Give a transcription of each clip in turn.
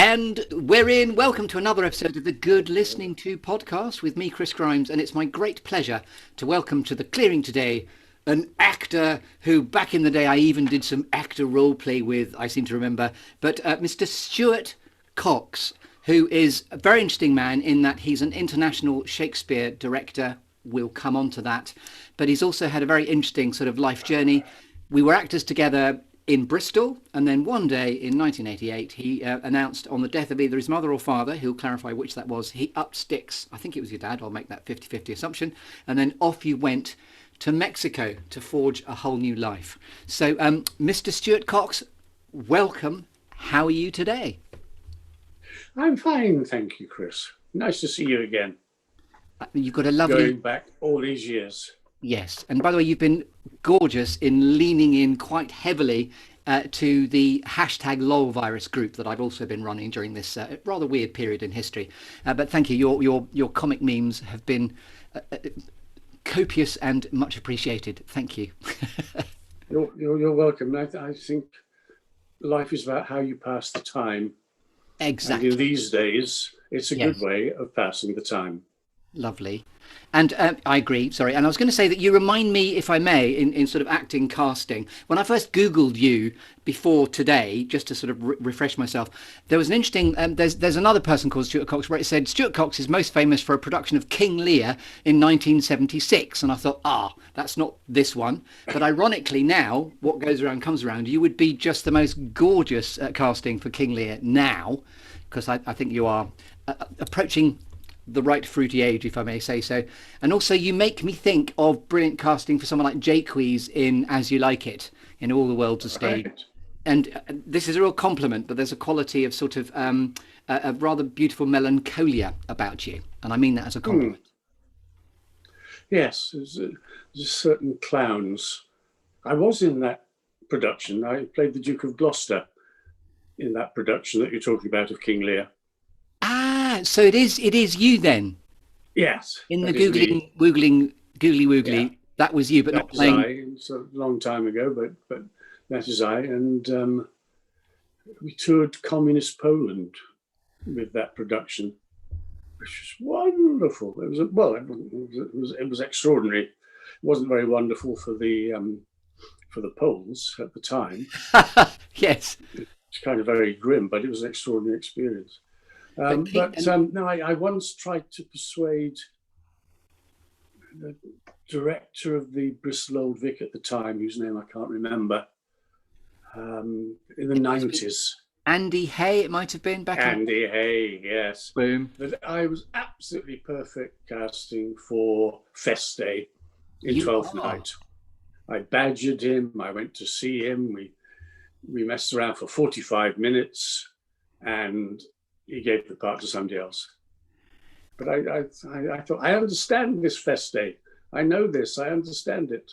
And we're in. Welcome to another episode of the Good Listening To podcast with me, Chris Grimes, and it's my great pleasure to welcome to the clearing today an actor who back in the day I even did some actor role play with, I seem to remember, but Mr. Stuart Cox, who is a very interesting man in that he's an international Shakespeare director. We'll come on to that, but he's also had a very interesting sort of life journey. We were actors together in Bristol, and then one day in 1988 he announced on the death of either his mother or father, he'll clarify which that was, he upped sticks. I think it was your dad, I'll make that 50-50 assumption, and then off you went to Mexico to forge a whole new life. So Mr. Stuart Cox, welcome. How are you today? I'm fine, thank you, Chris. Nice to see you again. You've got a lovely... Going back all these years. Yes, and by the way, you've been gorgeous in leaning in quite heavily to the hashtag LOL virus group that I've also been running during this rather weird period in history. But thank you. Your comic memes have been copious and much appreciated. Thank you. You're welcome. I think life is about how you pass the time. Exactly. And in these days, it's a good way of passing the time. Lovely. And I agree, sorry. And I was going to say that you remind me, if I may, in sort of acting casting, when I first Googled you before today, just to sort of refresh myself, there was an interesting, there's another person called Stuart Cox where it said Stuart Cox is most famous for a production of King Lear in 1976. And I thought, that's not this one. But ironically now, what goes around comes around, you would be just the most gorgeous casting for King Lear now, because I think you are approaching the right fruity age, if I may say so. And also you make me think of brilliant casting for someone like Jacques in As You Like It, in All the World's a Stage. Right. And this is a real compliment, but there's a quality of sort of a rather beautiful melancholia about you. And I mean that as a compliment. Yes, there's certain clowns. I was in that production. I played the Duke of Gloucester in that production that you're talking about of King Lear. So it is you then? Yes. In the googly woogly, yeah. That was you, but that not playing. It's a long time ago, but that is I. And we toured communist Poland with that production, which was wonderful. It was extraordinary. It wasn't very wonderful for the Poles at the time. Yes. It's kind of very grim, but it was an extraordinary experience. No, I once tried to persuade the director of the Bristol Old Vic at the time, whose name I can't remember, in the 90s. Andy Hay, it might have been back. Andy Hay, yes. Boom. That I was absolutely perfect casting for Feste in Twelfth Night. I badgered him. I went to see him. We messed around for 45 minutes, and he gave the part to somebody else. But I thought, I understand this Feste. I know this. I understand it.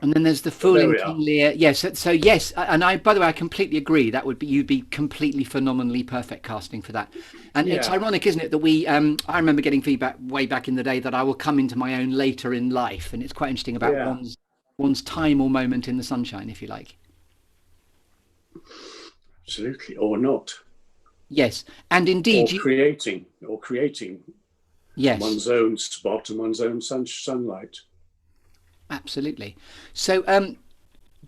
And then there's the Fooling King Lear. Yes. So yes, and by the way, I completely agree. That would be, you'd be completely phenomenally perfect casting for that. And It's ironic, isn't it, that we? I remember getting feedback way back in the day that I will come into my own later in life, and it's quite interesting about one's time or moment in the sunshine, if you like. Absolutely, or not. Yes, and indeed, creating yes, one's own spot and one's own sunlight. Absolutely. So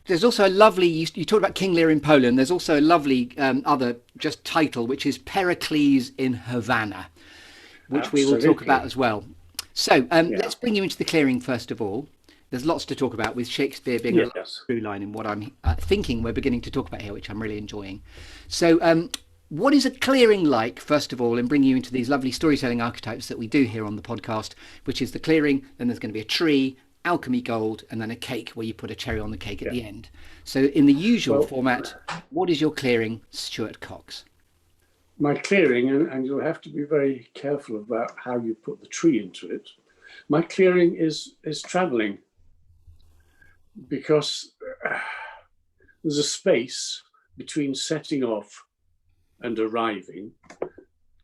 there's also a lovely, you talked about King Lear in Poland, there's also a lovely other just title, which is Pericles in Havana, which Absolutely. We will talk about as well. So let's bring you into the clearing first of all. There's lots to talk about, with Shakespeare being a through line in what I'm thinking we're beginning to talk about here, which I'm really enjoying. So what is a clearing like, first of all, in bringing you into these lovely storytelling archetypes that we do here on the podcast, which is the clearing, then there's going to be a tree, alchemy gold, and then a cake where you put a cherry on the cake at the end. So in the usual format, what is your clearing, Stuart Cox? My clearing, and you'll have to be very careful about how you put the tree into it. My clearing is traveling, because there's a space between setting off and arriving,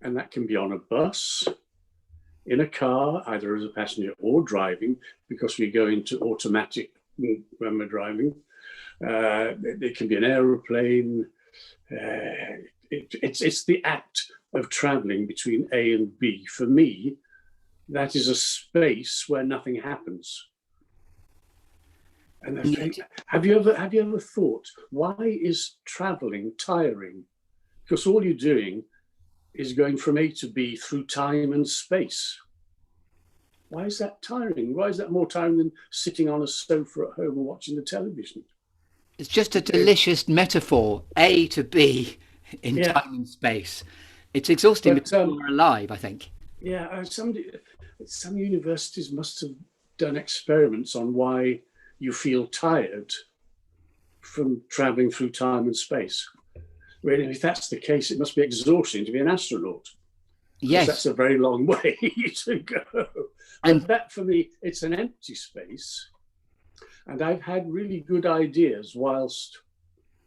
and that can be on a bus, in a car, either as a passenger or driving, because we go into automatic when we're driving. It can be an aeroplane. It It's the act of traveling between A and B. For me, that is a space where nothing happens. And have you ever thought, why is traveling tiring? Because all you're doing is going from A to B through time and space. Why is that tiring? Why is that more tiring than sitting on a sofa at home and watching the television? It's just a delicious metaphor, A to B in Yeah. time and space. It's exhausting But, because we're alive, I think. Yeah, some universities must have done experiments on why you feel tired from traveling through time and space. Really, if that's the case, it must be exhausting to be an astronaut. Yes. That's a very long way to go. And that, for me, it's an empty space. And I've had really good ideas whilst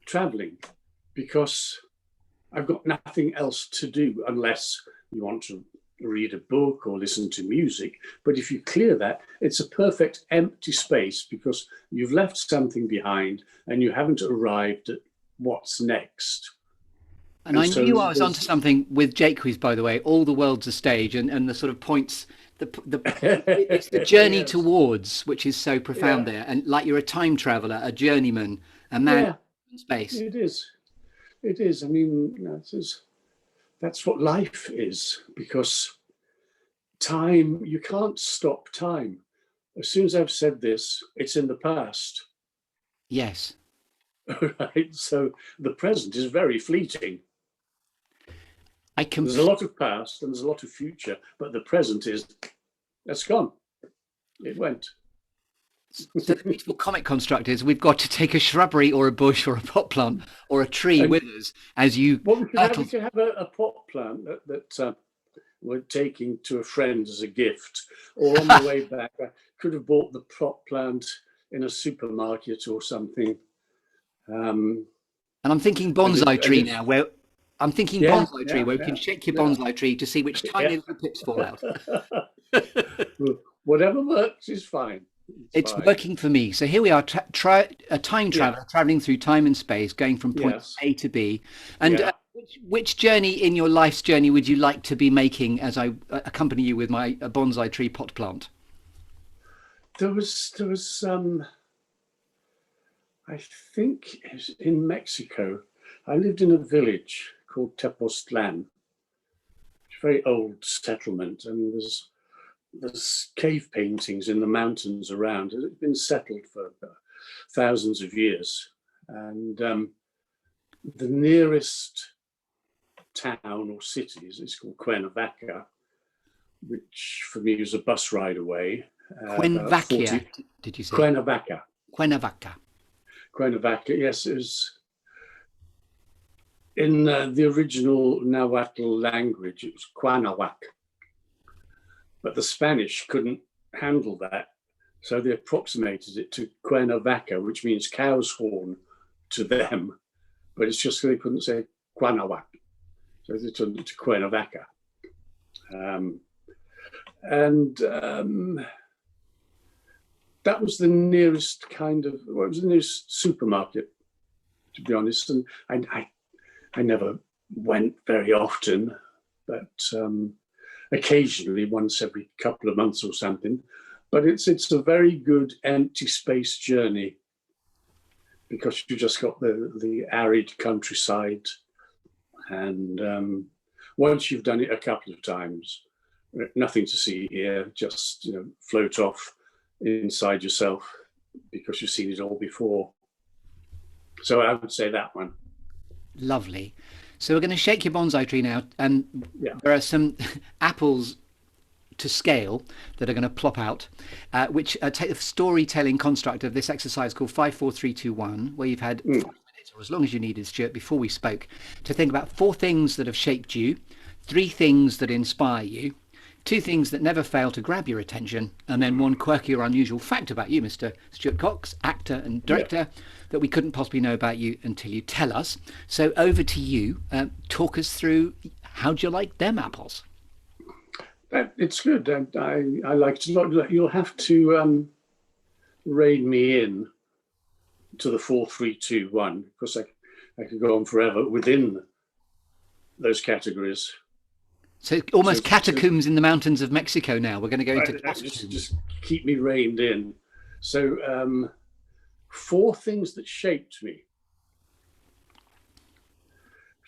traveling, because I've got nothing else to do unless you want to read a book or listen to music. But if you clear that, it's a perfect empty space, because you've left something behind and you haven't arrived at what's next. And I knew I was onto something with Jacques, by the way. All the world's a stage, and the sort of points, it's the journey Yes. towards, which is so profound there. And like you're a time traveler, a journeyman, a man in space. It is. It is. I mean, that's what life is, because time, you can't stop time. As soon as I've said this, it's in the past. Yes. Right. So the present is very fleeting. There's a lot of past and there's a lot of future, but the present that's gone. It went. So the beautiful comic construct is we've got to take a shrubbery or a bush or a pot plant or a tree with us as you. Well, we could have a pot plant that we're taking to a friend as a gift, or on the way back, I could have bought the pot plant in a supermarket or something. And I'm thinking bonsai tree now, where I'm thinking bonsai tree, where you can shake your bonsai tree to see which tiny little pips fall out. Whatever works is fine. It's working for me. So here we are, a time traveler traveling through time and space, going from point A to B. And which journey in your life's journey would you like to be making as I accompany you with my bonsai tree pot plant? There was I think in Mexico, I lived in a village called Tepoztlan, a very old settlement, and there's cave paintings in the mountains around. It's been settled for thousands of years. And the nearest town or city is called Cuernavaca, which for me is a bus ride away. Cuernavaca, did you say? Cuernavaca. Cuernavaca. Cuernavaca, yes, it was in the original Nahuatl language, it was Cuernavac. But the Spanish couldn't handle that, so they approximated it to Cuernavaca, which means cow's horn to them, but it's just they couldn't say Cuernavac, so they turned it to Cuernavaca. That was the nearest it was the nearest supermarket, to be honest, and I never went very often, but occasionally, once every couple of months or something. But it's a very good empty space journey, because you just got the arid countryside, and once you've done it a couple of times, nothing to see here, just float off inside yourself because you've seen it all before. So I would say that one. Lovely. So we're going to shake your bonsai tree now, and there are some apples to scale that are going to plop out, which take the storytelling construct of this exercise called 5, 4, 3, 2, 1, where you've had 5 minutes, or as long as you needed, Stuart, before we spoke, to think about 4 things that have shaped you, 3 things that inspire you, 2 things that never fail to grab your attention, and then 1 quirky or unusual fact about you, Mr. Stuart Cox, actor and director, that we couldn't possibly know about you until you tell us. So over to you. Talk us through, how'd you like them apples? It's good. I liked it a lot. You'll have to rein me in to the 4, 3, 2, 1, because I could go on forever within those categories. So almost So, catacombs in the mountains of Mexico now. We're going to go into just keep me reined in. So 4 things that shaped me.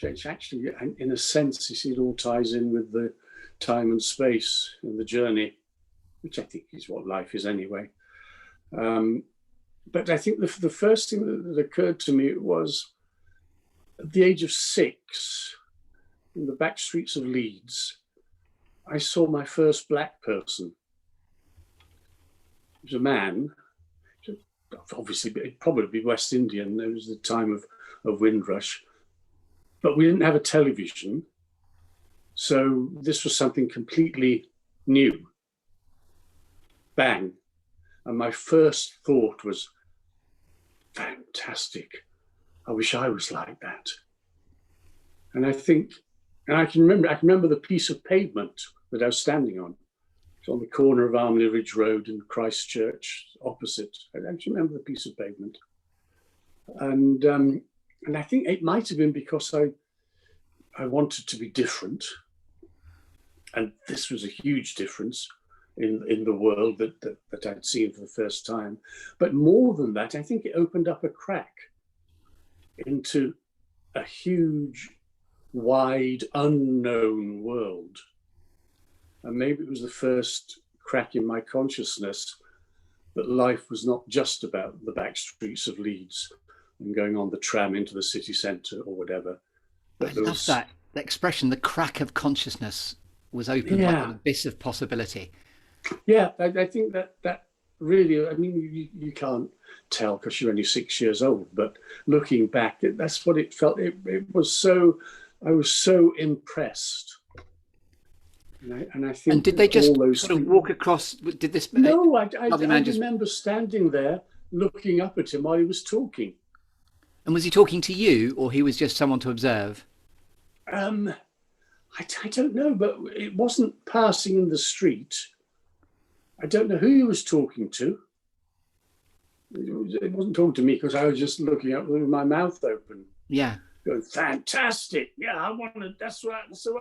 Which actually, in a sense, you see, it all ties in with the time and space and the journey, which I think is what life is anyway. But I think the first thing that occurred to me was at the age of 6, in the back streets of Leeds, I saw my first black person. It was a man, obviously, it'd probably be West Indian. There was the time of Windrush. But we didn't have a television. So this was something completely new. Bang. And my first thought was, fantastic. I wish I was like that. And I can remember the piece of pavement that I was standing on. It's on the corner of Armley Ridge Road and Christchurch opposite. I actually remember the piece of pavement. And I think it might have been because I wanted to be different. And this was a huge difference in the world that I'd seen for the first time. But more than that, I think it opened up a crack into a huge, wide, unknown world. And maybe it was the first crack in my consciousness that life was not just about the back streets of Leeds and going on the tram into the city centre or whatever. I love that expression, the crack of consciousness was opened like an abyss of possibility. Yeah, I think that really, I mean, you can't tell because you're only 6 years old, but looking back, that's what it felt. It was so, I was so impressed. And I think. And did they just sort of walk across? Did this? No, I remember standing there looking up at him while he was talking. And was he talking to you, or he was just someone to observe? I don't know, but it wasn't passing in the street. I don't know who he was talking to. It wasn't talking to me because I was just looking up with my mouth open. Yeah. Going, fantastic. Yeah, I want to, that's what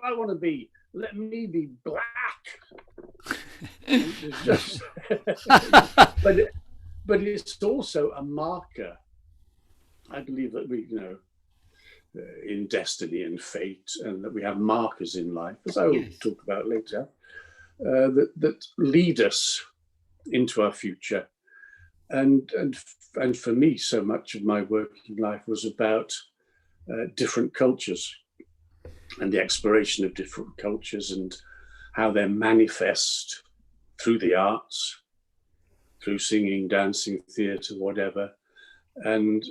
I want to be. Let me be black. Just, but it's also a marker. I believe that we, in destiny and fate, and that we have markers in life, as I will talk about later, that lead us into our future. And for me, so much of my working life was about different cultures and the exploration of different cultures and how they manifest through the arts, through singing, dancing, theatre, whatever, and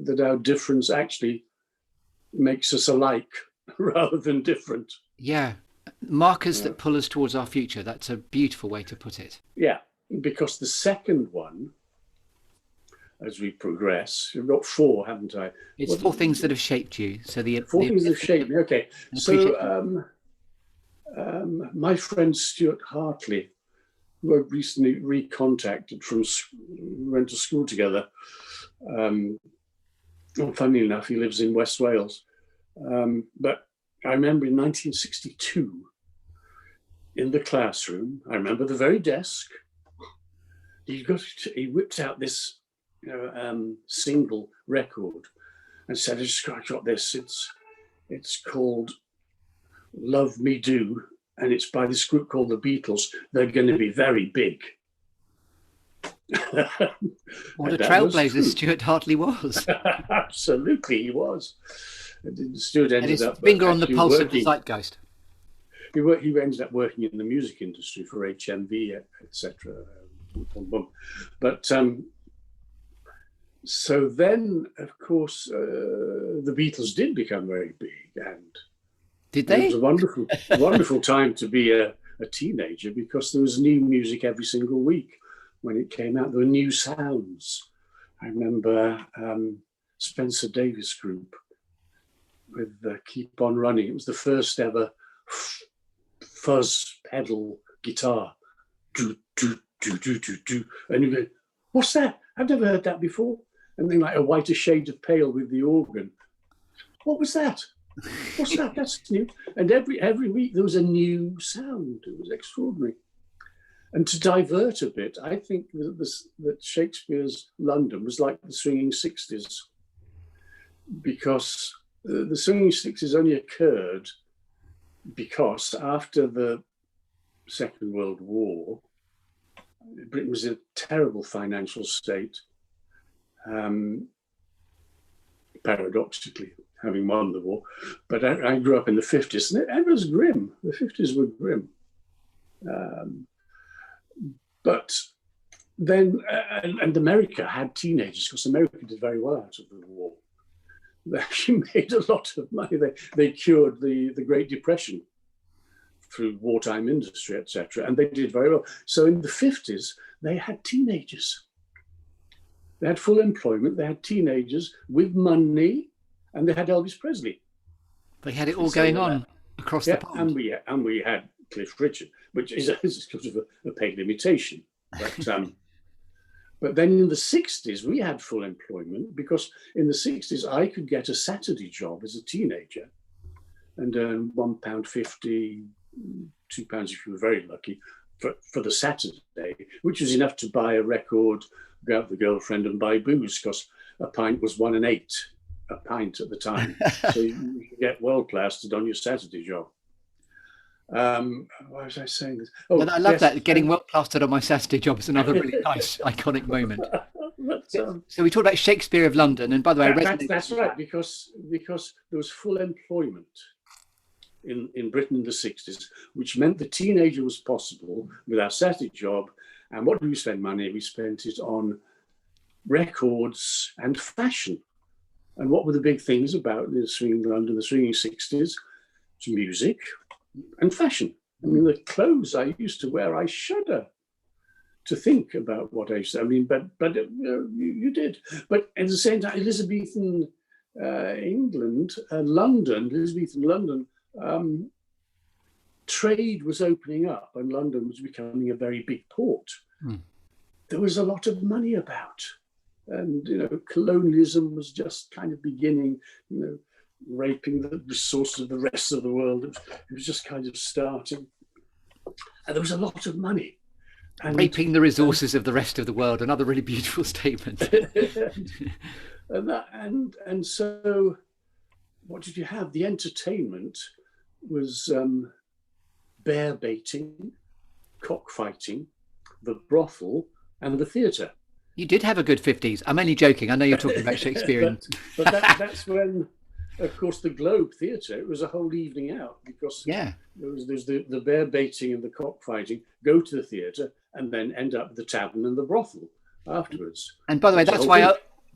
that our difference actually makes us alike rather than different. Yeah, markers that pull us towards our future. That's a beautiful way to put it. Yeah, because the second one, as we progress, you've got 4, haven't I? It's 4 things that have shaped you. So the 4 things that have shaped me. Okay, so my friend Stuart Hartley, who I recently recontacted we went to school together. Funny enough, he lives in West Wales. But I remember in 1962, in the classroom, I remember the very desk, he whipped out this single record and said, I just got this. It's called Love Me Do, and it's by this group called the Beatles. They're going to be very big. What a trailblazer Stuart Hartley was. Absolutely, he was. Stuart ended up finger on the pulse of the zeitgeist. He ended up working in the music industry for HMV, etc. But so then, of course, the Beatles did become very big, and did they? It was a wonderful time to be a teenager because there was new music every single week. When it came out, there were new sounds. I remember Spencer Davis Group with Keep On Running. It was the first ever fuzz pedal guitar. Do, do, do, do, do, do. And you go, what's that? I've never heard that before. And then like A Whiter Shade of Pale with the organ. What was that? What's that? That's new. And every week there was a new sound. It was extraordinary. And to divert a bit, I think that Shakespeare's London was like the swinging 60s, because the swinging 60s only occurred because after the Second World War, Britain was in a terrible financial state, paradoxically, having won the war. But I grew up in the 50s, and it was grim. The 50s were grim. But then, and America had teenagers, because America did very well out of the war. They actually made a lot of money. They cured the Great Depression through wartime industry, etc. And they did very well. So in the 50s, they had teenagers. They had full employment. They had teenagers with money, and they had Elvis Presley. They had it all going on across the pond. And we had Cliff Richard, which is sort of a paid imitation. But then in the 60s, we had full employment, because in the 60s, I could get a Saturday job as a teenager and earn £1.50, £2 if you were very lucky, for the Saturday, which was enough to buy a record, go out with the girlfriend and buy booze, because a pint was 1 and 8 a pint at the time. So you could get well plastered on your Saturday job. Why was I saying this? Oh, I love that. Getting well plastered on my Saturday job is another really nice, iconic moment. So we talked about Shakespeare of London, and by the way, that's right, because there was full employment in Britain in the 60s, which meant the teenager was possible with our Saturday job. And what do we spend money? We spent it on records and fashion. And what were the big things about the swinging London, the swinging 60s? It's music and fashion. I mean, the clothes I used to wear, I shudder to think about what I used to. I mean, but you did. But at the same time, Elizabethan England, London, Elizabethan London, trade was opening up, and London was becoming a very big port. There was a lot of money about, and colonialism was just kind of beginning, raping the resources of the rest of the world. It was just kind of starting, and there was a lot of money. And raping the resources of the rest of the world, another really beautiful statement. and so what did you have? The entertainment was bear baiting, cockfighting, the brothel, and the theatre. You did have a good 50s. I'm only joking. I know you're talking about Shakespearean. but that's when, of course, the Globe Theatre, it was a whole evening out, because there's the bear baiting and the cockfighting, go to the theatre and then end up at the tavern and the brothel afterwards. And by the way,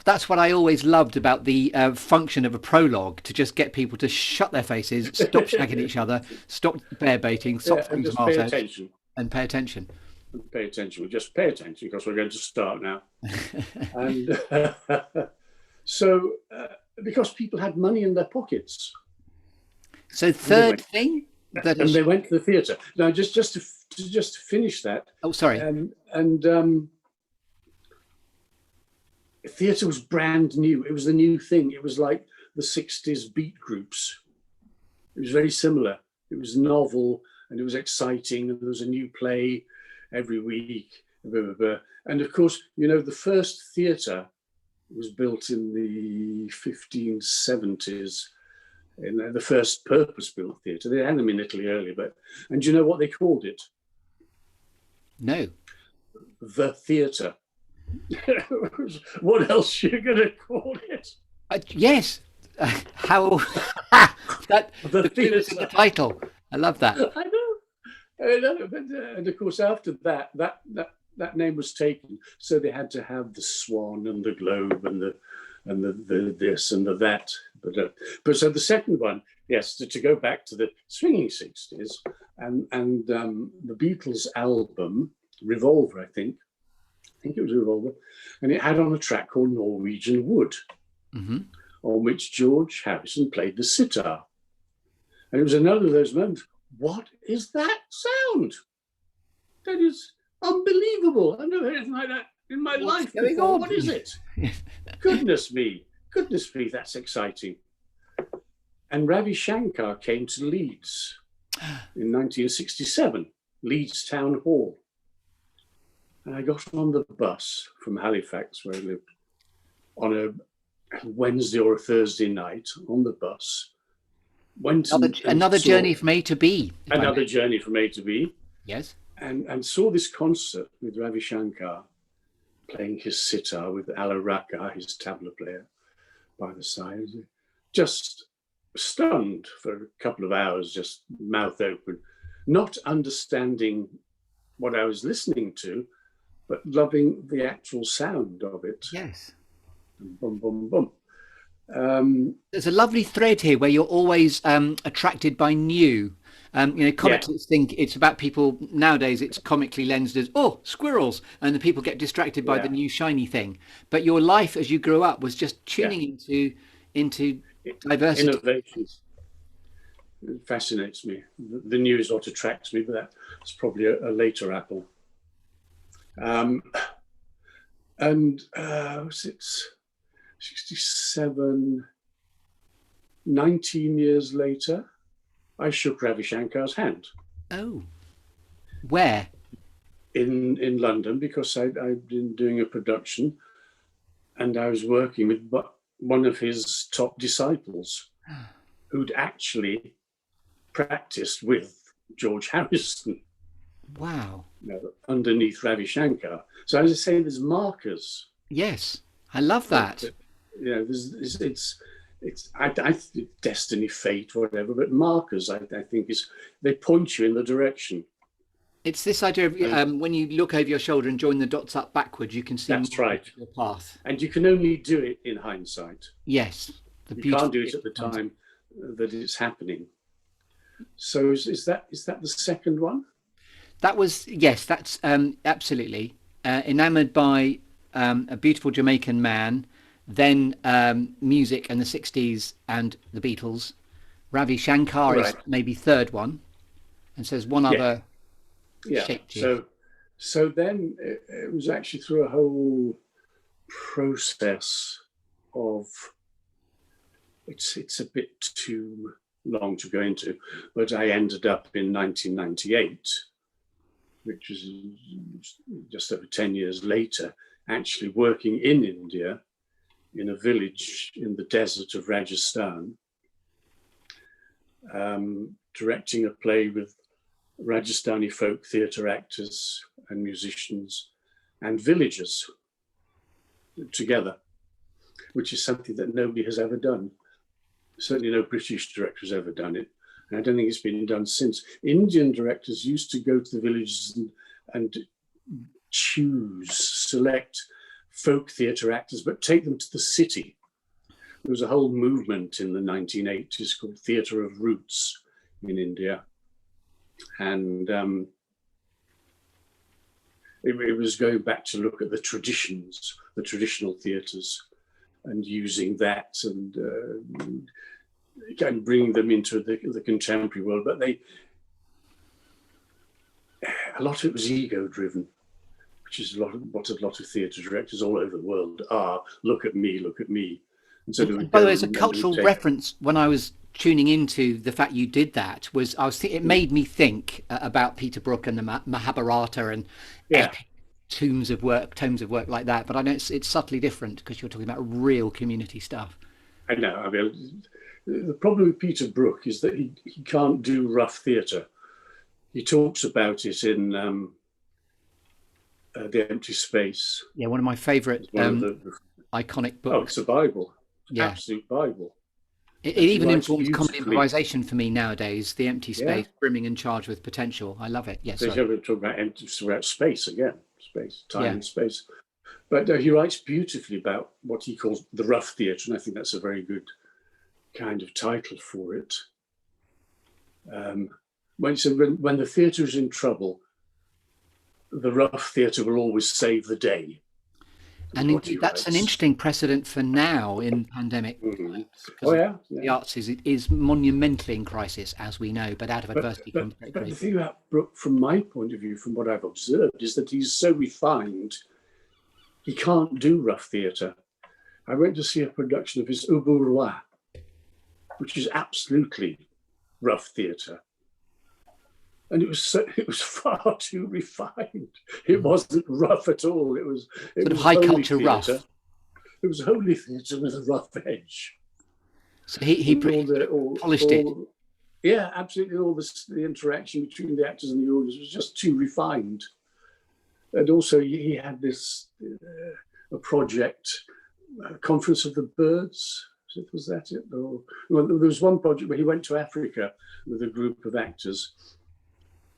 that's what I always loved about the function of a prologue, to just get people to shut their faces, stop shagging each other, stop bear baiting, stop throwing tomatoes, and pay attention. Pay attention. We'll just pay attention, because we're going to start now. And so, because people had money in their pockets. So third thing, and they went to the theatre. Now, just to finish that. Oh, sorry. Theatre was brand new. It was the new thing. It was like the 60s beat groups. It was very similar. It was novel, and it was exciting, and there was a new play every week. And of course, the first theatre was built in the 1570s, in the first purpose-built theatre. They had them in Italy earlier, and do you know what they called it? No. The theatre. What else are you going to call it? Yes. How that the title. I love that. I know. And of course, after that name was taken, so they had to have the Swan and the Globe and the this and the that. But so the second one, yes, to go back to the swinging 60s, and the Beatles album Revolver, I think it was Revolver, and it had on a track called Norwegian Wood, on which George Harrison played the sitar. And it was another of those moments. What is that sound? That is unbelievable. I've never heard anything like that in my life before. What is it? Goodness me, that's exciting. And Ravi Shankar came to Leeds in 1967, Leeds Town Hall. And I got on the bus from Halifax, where I lived, on a Wednesday or a Thursday night on the bus. Another journey from A to B. Another journey from A to B. Yes. And saw this concert with Ravi Shankar playing his sitar with Ala Raka, his tabla player, by the side. Just stunned for a couple of hours, just mouth open, not understanding what I was listening to, but loving the actual sound of it. Yes. Boom, boom, boom. There's a lovely thread here where you're always attracted by new. Comics think it's about people nowadays. It's comically lensed as squirrels, and the people get distracted by the new shiny thing. But your life as you grew up was just tuning into diversity. Innovations. It fascinates me. The new is what attracts me, but that's probably a later apple. Was it 67? 19 years later, I shook Ravi Shankar's hand. Oh, where? In London, because I'd been doing a production, and I was working with one of his top disciples, who'd actually practiced with George Harrison. Wow. Underneath Ravi Shankar. So as I say, there's markers. Yes, I love that. It's destiny, fate, whatever, but markers, I think, they point you in the direction. It's this idea of when you look over your shoulder and join the dots up backwards, you can see that's right. Your path. And you can only do it in hindsight. Yes. You can't do it at the time that it's happening. So is that the second one? That was, yes, that's absolutely. Enamored by a beautiful Jamaican man, then music and the 60s and the Beatles. Ravi Shankar is maybe third one, and says one other shaped you. So then it was actually through a whole process of, it's a bit too long to go into, but I ended up in 1998, which was just over 10 years later, actually working in India, in a village in the desert of Rajasthan, directing a play with Rajasthani folk theatre actors and musicians and villagers together, which is something that nobody has ever done. Certainly no British director has ever done it. And I don't think it's been done since. Indian directors used to go to the villages and select folk theatre actors, but take them to the city. There was a whole movement in the 1980s called Theatre of Roots in India. And it was going back to look at the traditions, the traditional theatres, and using that and bringing them into the contemporary world. But a lot of it was ego-driven, which is what a lot of theatre directors all over the world are. Look at me, look at me. And by the way, as a cultural reference, when I was tuning into the fact you did that, it made me think about Peter Brook and the Mahabharata and epic tomes of work like that. But I know it's subtly different because you're talking about real community stuff. I know. I mean, the problem with Peter Brook is that he can't do rough theatre. He talks about it in The Empty Space. Yeah, one of my favourite iconic books. Oh, it's a Bible. Yeah. Absolute Bible. It even informs comedy improvisation for me nowadays. The Empty Space, brimming and charged with potential. I love it. Yes. So you're talking about space again, time and space. But he writes beautifully about what he calls the rough theatre, and I think that's a very good kind of title for it. When the theatre is in trouble, the rough theatre will always save the day. And that's an interesting precedent for now in pandemic. Mm-hmm. The arts is monumentally in crisis, as we know, but out of adversity comes great grace. But the thing about Brook, from my point of view, from what I've observed, is that he's so refined, he can't do rough theatre. I went to see a production of his Ubu Roi, which is absolutely rough theatre. And it was far too refined. It wasn't rough at all. It was sort of high culture rough. It was holy theatre with a rough edge. So he polished it. Yeah, absolutely. All the interaction between the actors and the audience was just too refined. And also, he had this a project, Conference of the Birds. Was that it? Or, well, there was one project where he went to Africa with a group of actors,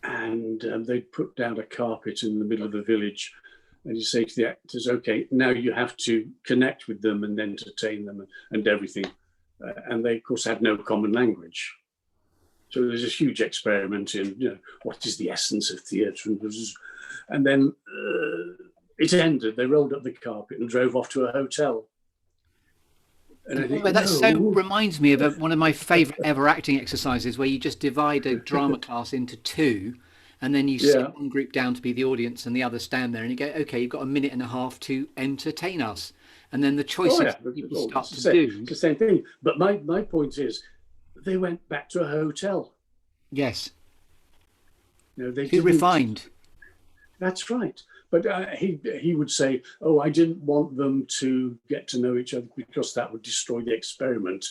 and they put down a carpet in the middle of the village, and you say to the actors, "Okay, now you have to connect with them and entertain them and everything." And they, of course, had no common language. So there's a huge experiment in, what is the essence of theatre, and then it ended. They rolled up the carpet and drove off to a hotel. And I think, that so reminds me of one of my favourite ever acting exercises, where you just divide a drama class into two, and then you sit one group down to be the audience and the others stand there, and you go, okay, you've got a minute and a half to entertain us. And then the choices people start to do. It's the same thing. But my point is, they went back to a hotel. Yes. They too refined. That's right. But he would say, "Oh, I didn't want them to get to know each other because that would destroy the experiment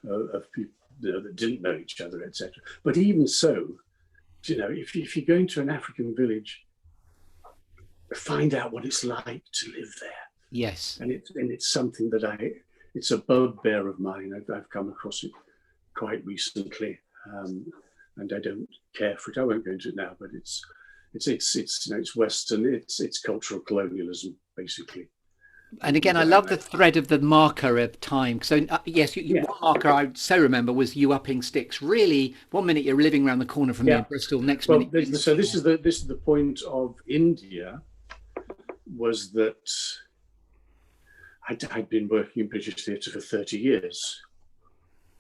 of people that didn't know each other, etc." But even so, if you're going to an African village, find out what it's like to live there. Yes. And it's something that it's a bugbear of mine. I've come across it quite recently, and I don't care for it. I won't go into it now, but it's Western. It's cultural colonialism, basically. And again, I love the thread of the marker of time. So yes, one marker I so remember was you upping sticks. Really, 1 minute you're living around the corner from me in Bristol, next minute. So this is the point of India, was that I'd been working in British theatre for 30 years,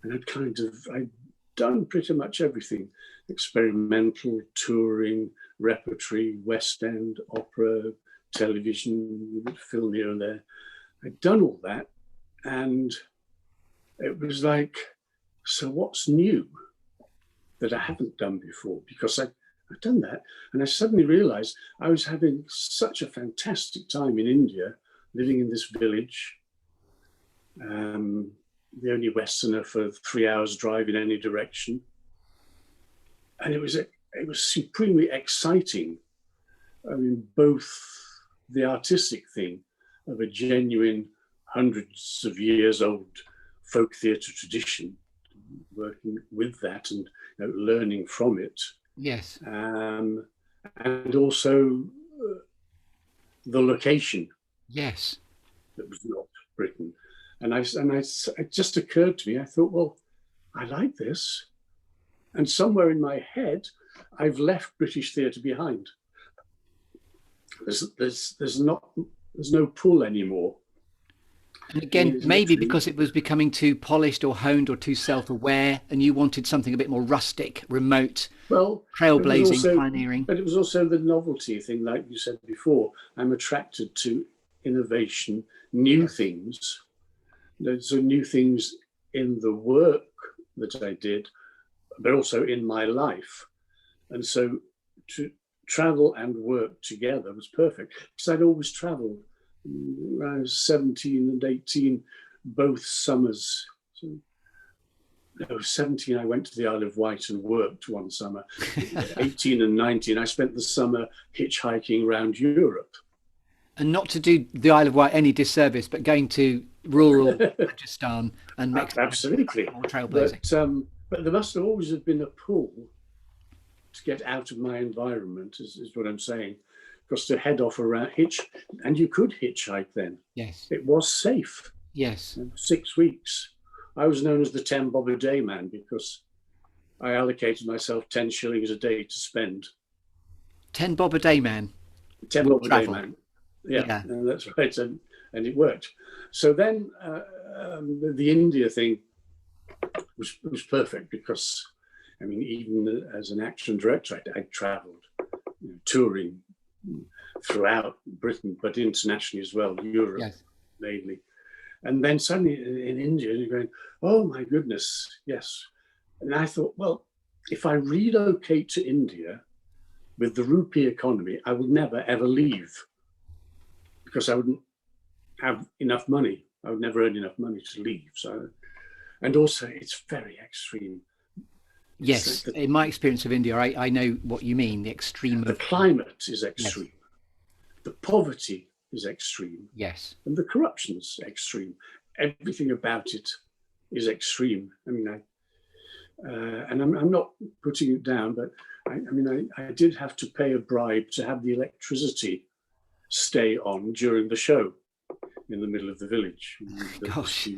and I'd done pretty much everything: experimental, touring, repertory, West End, opera, television, film here and there. I'd done all that, and it was like, so what's new that I haven't done before? Because I'd done that, and I suddenly realized I was having such a fantastic time in India, living in this village, the only Westerner for 3 hours drive in any direction. And it was supremely exciting. I mean, both the artistic thing of a genuine hundreds of years old folk theatre tradition, working with that and learning from it. Yes. And also the location. Yes. That was not Britain. And it just occurred to me, I thought, well, I like this. And somewhere in my head, I've left British theatre behind. There's no pull anymore. And again, maybe because it was becoming too polished or honed or too self-aware, and you wanted something a bit more rustic, remote, trailblazing, pioneering. But it was also the novelty thing, like you said before. I'm attracted to innovation, new things. So new things in the work that I did, but also in my life. And so to travel and work together was perfect, because I'd always traveled. When I was 17 and 18, both summers. So, 17, I went to the Isle of Wight and worked one summer. 18 and 19, I spent the summer hitchhiking around Europe. And not to do the Isle of Wight any disservice, but going to rural Rajasthan and Mexico. Absolutely. Trailblazing. But there must always have been a pull to get out of my environment, is what I'm saying. Because to head off around and you could hitchhike then. Yes. It was safe. Yes. 6 weeks. I was known as the 10 bob a day man because I allocated myself 10 shillings a day to spend. 10 bob a day man. 10 bob a day man. Yeah. That's right. And it worked. So then the India thing was perfect because, I mean, even as an actor and director, I traveled, touring throughout Britain, but internationally as well, Europe mainly. And then suddenly in India, you're going, oh my goodness, yes. And I thought, well, if I relocate to India with the rupee economy, I will never ever leave, because I wouldn't have enough money. I would never earn enough money to leave. So, and also it's very extreme. Yes, in my experience of India, I know what you mean. The extreme The of climate is extreme. Yes. The poverty is extreme. Yes. And the corruption's extreme. Everything about it is extreme. I mean, and I'm not putting it down, but I did have to pay a bribe to have the electricity stay on during the show in the middle of the village. Gosh.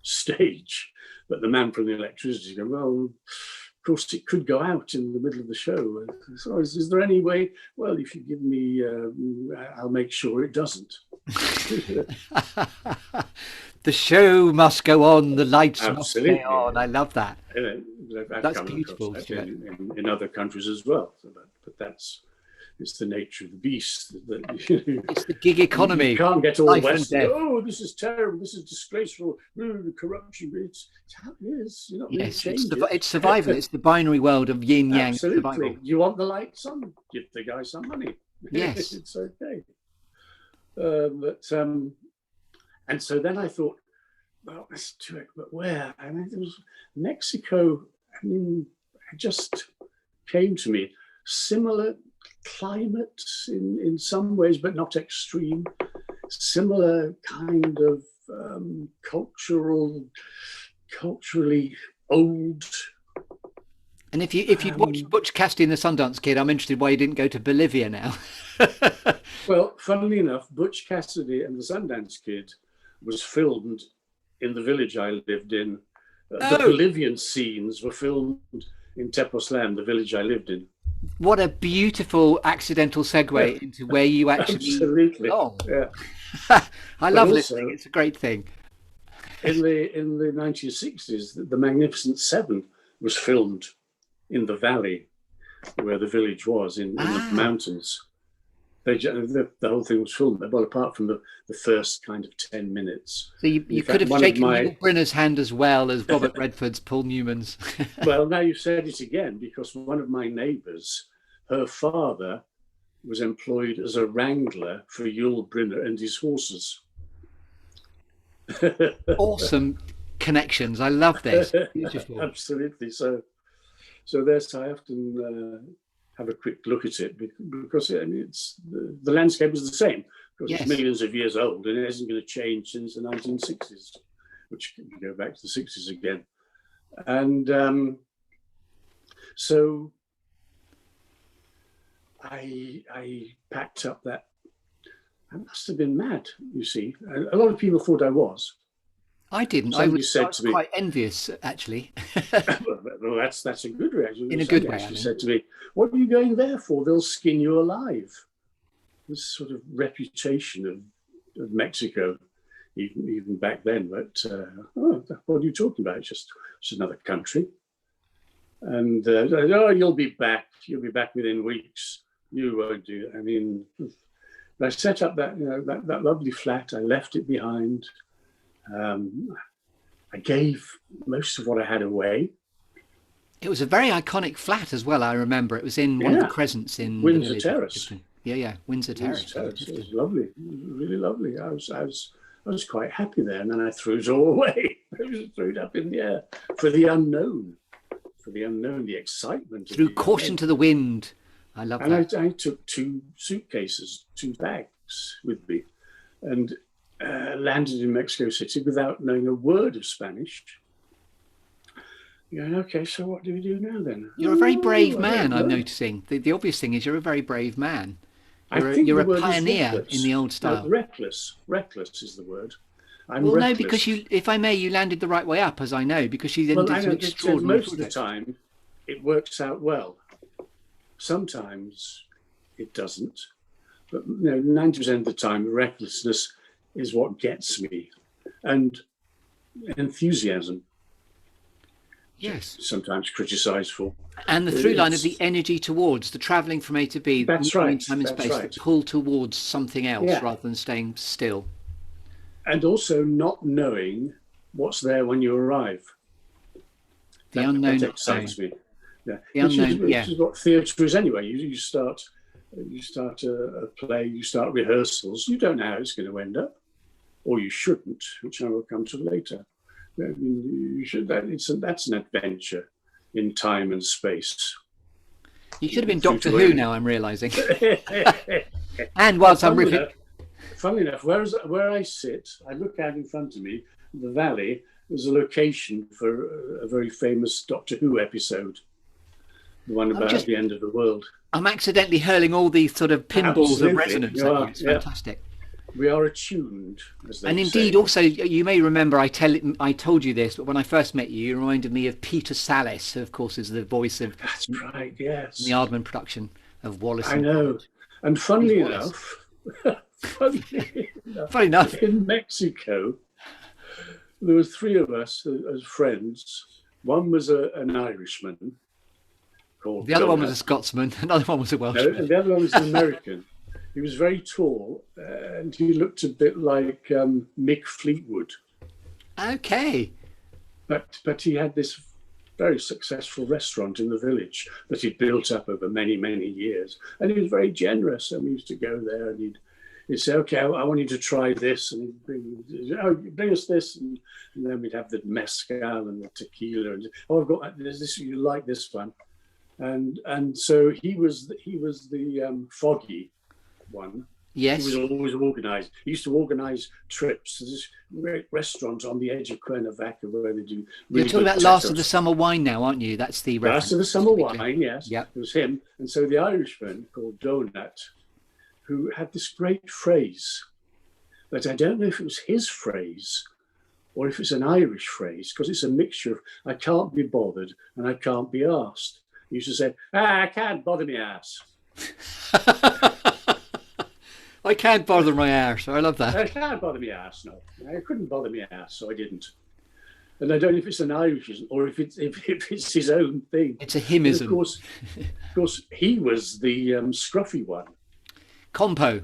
Stage. But the man from the electricity goes, well, of course it could go out in the middle of the show. So is there any way? Well, if you give me, I'll make sure it doesn't. The show must go on. The lights Absolutely. must stay on. I love that. That's beautiful. In other countries as well. But it's the nature of the beast. It's the gig economy. You can't get all Western. Oh, this is terrible. This is disgraceful. The corruption. It's how it is. You're not yes, really it's survival. It's the binary world of yin yang. Absolutely. Survival. You want the lights on? Give the guy some money. Yes, it's okay. And so then I thought, well, let's do it. But where? I mean, it was Mexico. I mean, it just came to me. Similar climate in some ways, but not extreme. Similar kind of culturally old. And if you watch Butch, Cassidy and the Sundance Kid, I'm interested why you didn't go to Bolivia now. Well, funnily enough, Butch Cassidy and the Sundance Kid was filmed in the village I lived in. The Bolivian scenes were filmed in Tepoztlán, the village I lived in. What a beautiful accidental segue into where you actually belong. Yeah. I love listening. It's a great thing. In the 1960s, the Magnificent Seven was filmed in the valley where the village was in the mountains. The whole thing was filmed, well, apart from the first kind of 10 minutes. So you could have shaken Yul Brynner's hand as well as Robert Redford's, Paul Newman's. Well, now you've said it again, because one of my neighbours, her father was employed as a wrangler for Yul Brynner and his horses. Awesome connections. I love this. Beautiful. Absolutely. So there's, I often have a quick look at it, because it's the landscape is the same, because it's millions of years old and it isn't going to change since the 1960s, which can go back to the 60s again. And so I packed up that. I must have been mad, you see. A lot of people thought I was. I didn't. I was quite envious, actually. Well, that's a good reaction. In a good way. She said to me, "What are you going there for? They'll skin you alive." This sort of reputation of Mexico, even back then. But what are you talking about? It's just another country. And you'll be back. You'll be back within weeks. You won't do. I mean, I set up that lovely flat. I left it behind. I gave most of what I had away. It was a very iconic flat as well. I remember it was in one of the crescents in Windsor Terrace. Yeah, Windsor Terrace. It was lovely, really lovely. I was quite happy there, and then I threw it all away. I just threw it up in the air for the unknown, the excitement. Threw caution to the wind. I love that. And I took 2 suitcases, 2 bags with me, and landed in Mexico City without knowing a word of Spanish. Going, okay, so what do we do now then? You're a very brave man, I'm noticing. The obvious thing is you're a very brave man. You're a pioneer in the old style. No, reckless is the word. No, because if I may, you landed the right way up, as I know, because you then did some extraordinary most of the time, it works out well. Sometimes it doesn't. But 90% of the time, recklessness is what gets me, and enthusiasm. Yes. Sometimes criticised for. And the through line of the energy towards the travelling from A to B. That's right. Time and space, the pull towards something else rather than staying still. and also not knowing what's there when you arrive. The unknown that excites me. Yeah, the unknown, which is what theatre is anyway. You start a play, you start rehearsals. You don't know how it's going to end up, or you shouldn't, which I will come to later. I mean, you should. That's an adventure in time and space. You should have been Doctor Who now, I'm realising. And whilst I'm ripping... Funnily enough, where I sit, I look out in front of me, the valley, there's a location for a very famous Doctor Who episode, the one about the end of the world. I'm accidentally hurling all these sort of pinballs of resonance at you. It's fantastic. We are attuned, as they and indeed, say. Also, you may remember I told you this, but when I first met you, you reminded me of Peter Sallis, who, of course, is the voice of... That's right, yes. The Aardman production of Wallace. I know. And funnily enough, in Mexico, there were three of us as friends. One was an Irishman called... The other one was a Scotsman. Another one was a Welshman. No, and the other one was an American. He was very tall, and he looked a bit like Mick Fleetwood. Okay. But he had this very successful restaurant in the village that he'd built up over many, many years. And he was very generous. And we used to go there, and he'd say, okay, I want you to try this. And he'd bring us this. And then we'd have the mezcal and the tequila. And, I've got this, you like this one. And so he was the foggy one. Yes. He was always organised. He used to organise trips to this great restaurant on the edge of Cuernavaca where they do... You're talking about Last of the Summer Wine now, aren't you? That's the reference. Last of the Summer Wine, yes. Yep. It was him. And so the Irishman called Donut, who had this great phrase, but I don't know if it was his phrase or if it's an Irish phrase, because it's a mixture of I can't be bothered and I can't be asked. He used to say, I can't bother me ass. I can't bother my arse. I love that. I can't bother me ass, no. I couldn't bother me ass, so I didn't. And I don't know if it's an Irishism or if it's his own thing. It's a himism. Of course, he was the scruffy one. Compo.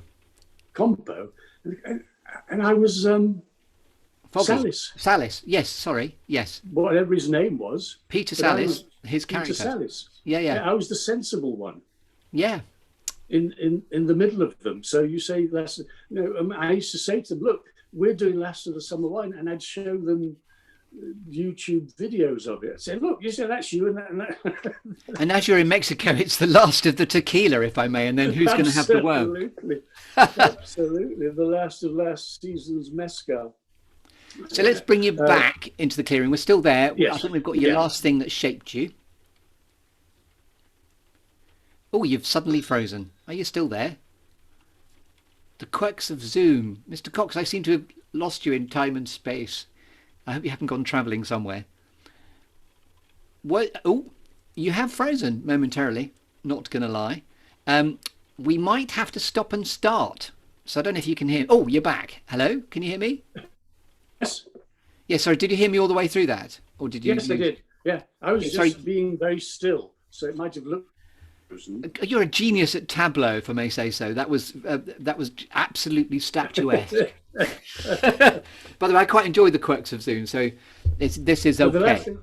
And I was Sallis. Sallis, yes, sorry, yes. Whatever his name was. Peter Sallis, his character. Peter Sallis. Yeah. I was the sensible one. Yeah. In the middle of them. So you say I used to say to them, look, we're doing Last of the Summer Wine, and I'd show them YouTube videos of it. I'd say, look, you say that's you and that. And as you're in Mexico, it's the last of the tequila, if I may, and then who's going to have the worm? Absolutely. The last of last season's mezcal. So let's bring you back into the clearing. We're still there. Yes. I think we've got your last thing that shaped you. Oh, you've suddenly frozen. Are you still there? The quirks of Zoom. Mr. Cox, I seem to have lost you in time and space. I hope you haven't gone travelling somewhere. What? Oh, you have frozen momentarily. Not going to lie. We might have to stop and start. So I don't know if you can hear... Oh, you're back. Hello? Can you hear me? Yes. Yeah, sorry. Did you hear me all the way through that? Or did you... Yes, I did. Yeah. I was just being very still. So it might have looked... You're a genius at tableau, if I may say so. That was absolutely statuesque. By the way, I quite enjoyed the quirks of Zoom, so this is okay. The last thing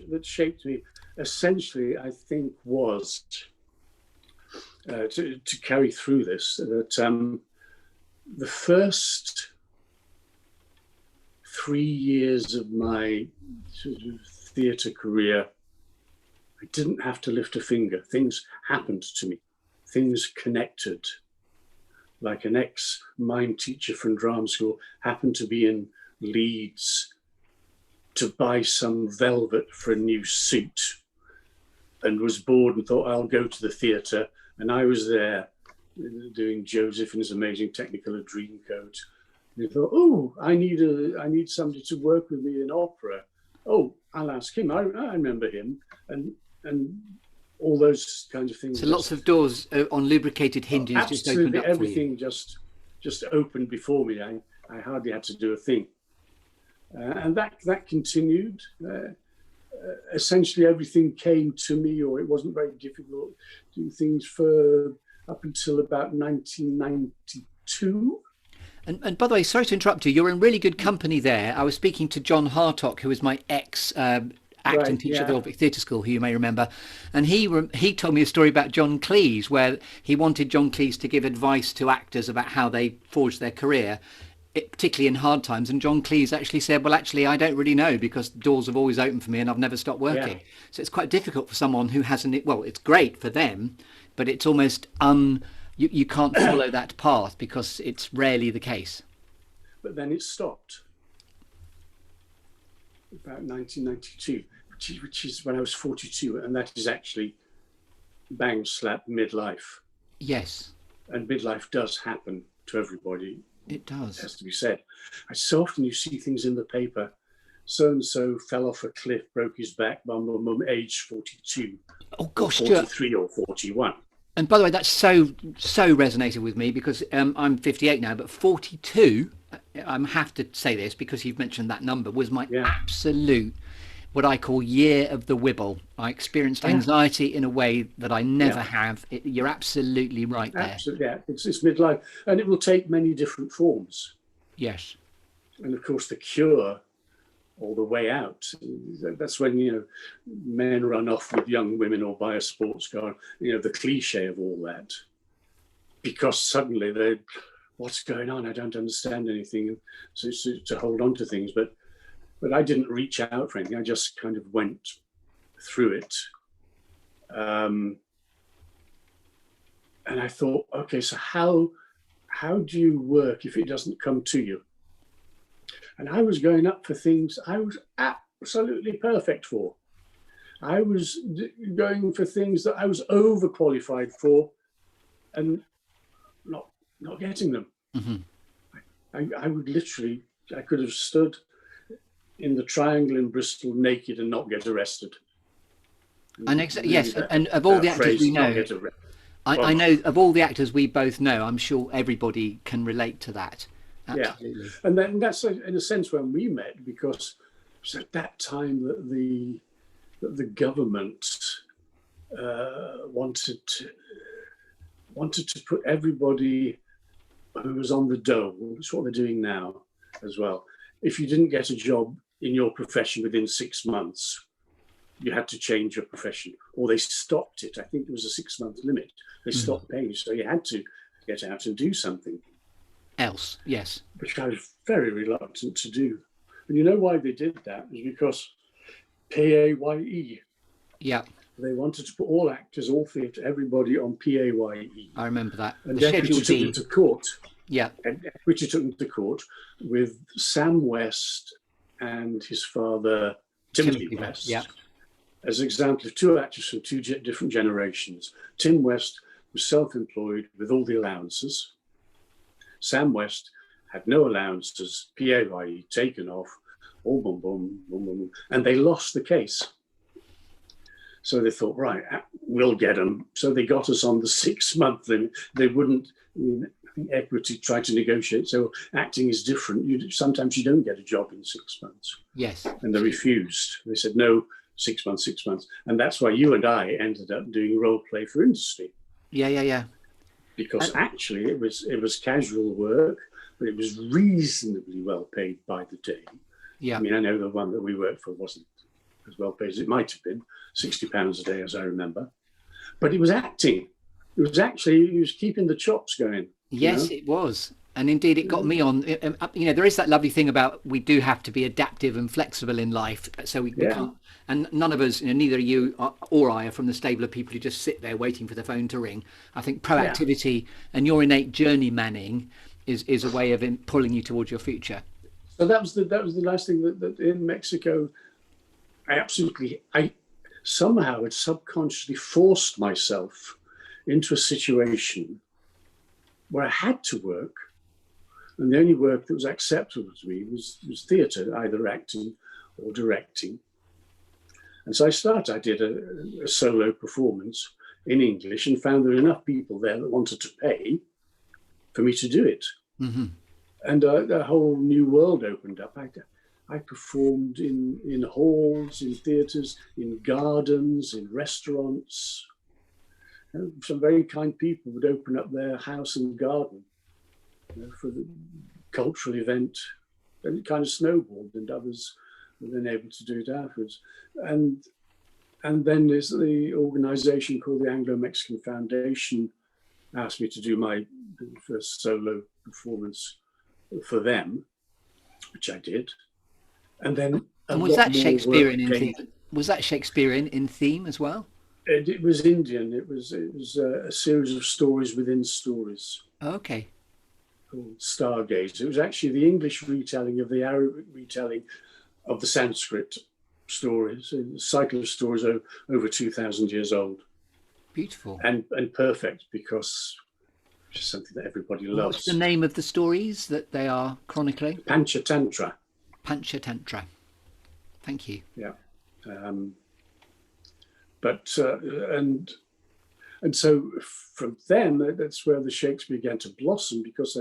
that shaped me, essentially, I think, was to carry through this, that the first 3 years of my sort of theatre career, I didn't have to lift a finger. Things happened to me. Things connected. Like an ex-mime teacher from drama school happened to be in Leeds to buy some velvet for a new suit and was bored and thought, I'll go to the theatre. And I was there doing Joseph and His Amazing Technicolor Dreamcoat. And he thought, oh, I need somebody to work with me in opera. Oh, I'll ask him. I remember him. And all those kinds of things. So lots of doors on lubricated hinges just opened up for you. Everything just opened before me. I hardly had to do a thing. And that continued. Essentially, everything came to me, or it wasn't very difficult to do things for up until about 1992. And by the way, sorry to interrupt you. You're in really good company there. I was speaking to John Hartock, who was my ex acting Right, teacher at the yeah. Old Vic Theatre School, who you may remember, and he told me a story about John Cleese, where he wanted John Cleese to give advice to actors about how they forge their career, particularly in hard times. And John Cleese actually said, "Well, actually, I don't really know because doors have always opened for me, and I've never stopped Yeah. working." So it's quite difficult for someone who hasn't. Well, it's great for them, but it's almost you can't follow that path because it's rarely the case. But then it stopped about 1992, which is when I was 42, and that is actually bang slap midlife. Yes, And midlife does happen to everybody, it it does. has to be said. So often you see things in the paper, so and so fell off a cliff, broke his back, bum, bum, bum, age 42, Oh or gosh, Stuart. 43, or 41. And by the way, that's so resonated with me because I'm 58 now, but 42. I have to say this because you've mentioned that number was my Yeah. absolute what I call year of the wibble. I experienced anxiety in a way that I never Yeah. have. You're absolutely right there. Absolutely, yeah. It's midlife, and it will take many different forms. Yes. And of course, the cure or the way out, that's when, men run off with young women or buy a sports car, the cliche of all that. Because suddenly what's going on? I don't understand anything. So to hold on to things. But I didn't reach out for anything. I just kind of went through it. And I thought, okay, so how do you work if it doesn't come to you? And I was going up for things I was absolutely perfect for. I was going for things that I was overqualified for and not getting them. Mm-hmm. I would literally, I could have stood in the Triangle in Bristol naked and not get arrested. And yes, and of all the actors we know, I know of all the actors we both know, I'm sure everybody can relate to that. Absolutely. Yeah, and then that's in a sense when we met, because it was at that time that the government wanted to put everybody who was on the dole. That's what they're doing now as well. If you didn't get a job in your profession within 6 months, you had to change your profession, or they stopped it. I think there was a 6-month limit. They stopped paying you, so you had to get out and do something Else, yes. which I was very reluctant to do. And you know why they did that? Is because PAYE. Yeah. They wanted to put all actors, all theatre, everybody on PAYE. I remember that. And The Equity Schedule took D. them to court. Yeah. And Equity took them to court with Sam West and his father, Timothy West, Yeah. as an example of two actors from two different generations. Tim West was self-employed with all the allowances. Sam West had no allowances, PAYE taken off, all boom, boom, boom, boom, and they lost the case. So they thought, right, we'll get them. So they got us on the 6-month limit. They wouldn't, I think Equity tried to negotiate. So acting is different. Sometimes you don't get a job in 6 months. Yes. And they refused. They said, no, 6 months, 6 months. And that's why you and I ended up doing role play for industry. Yeah. Because actually it was casual work, but it was reasonably well paid by the day. Yeah. I mean, I know the one that we worked for wasn't as well paid as it might have been, £60 a day, as I remember. But it was acting. It was keeping the chops going. Yes, it was. And indeed, it got me on. There is that lovely thing about we do have to be adaptive and flexible in life. So we can't, and none of us, neither you or I are from the stable of people who just sit there waiting for the phone to ring. I think proactivity and your innate journeymaning is a way of pulling you towards your future. So that was the last thing that in Mexico, I somehow had subconsciously forced myself into a situation where I had to work. And the only work that was acceptable to me was theatre, either acting or directing. And so I did a solo performance in English and found there were enough people there that wanted to pay for me to do it. Mm-hmm. And a whole new world opened up. I performed in halls, in theatres, in gardens, in restaurants. Some very kind people would open up their house and garden for cultural event, and it kind of snowballed, and others were then able to do it afterwards. And then there's the organisation called the Anglo-Mexican Foundation asked me to do my first solo performance for them, which I did. And then was that Shakespearian in theme? Was that Shakespearian in theme as well? It was Indian. It was a series of stories within stories. Okay. Called Stargaze. It was actually the English retelling of the Arabic retelling of the Sanskrit stories, a cycle of stories over 2,000 years old. Beautiful. And perfect, because it's just something that everybody loves. What's the name of the stories that they are chronicling? Panchatantra. Panchatantra. Thank you. Yeah. And so from then, that's where the Shakespeare began to blossom, because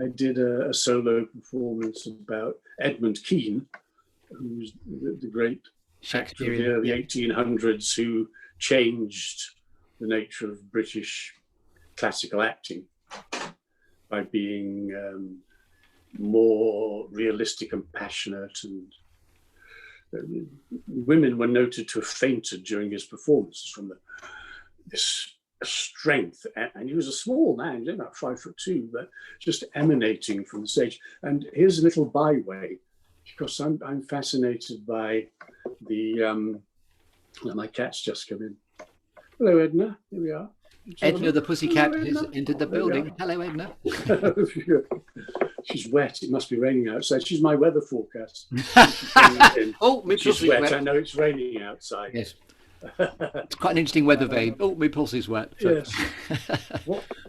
I did a solo performance about Edmund Kean, who was the great actor of the early 1800s who changed the nature of British classical acting by being more realistic and passionate, and women were noted to have fainted during his performances from this strength. And he was a small man, he was about 5'2", but just emanating from the stage. And here's a little byway, because I'm fascinated by the my cat's just come in. Hello, Edna. Here we are. Edna the pussycat has entered the building. Hello, Edna. She's wet. It must be raining outside. She's my weather forecast. Oh, she's wet. I know it's raining outside. Yes. It's quite an interesting weather vane. Oh, my pulse is wet. So. Yes.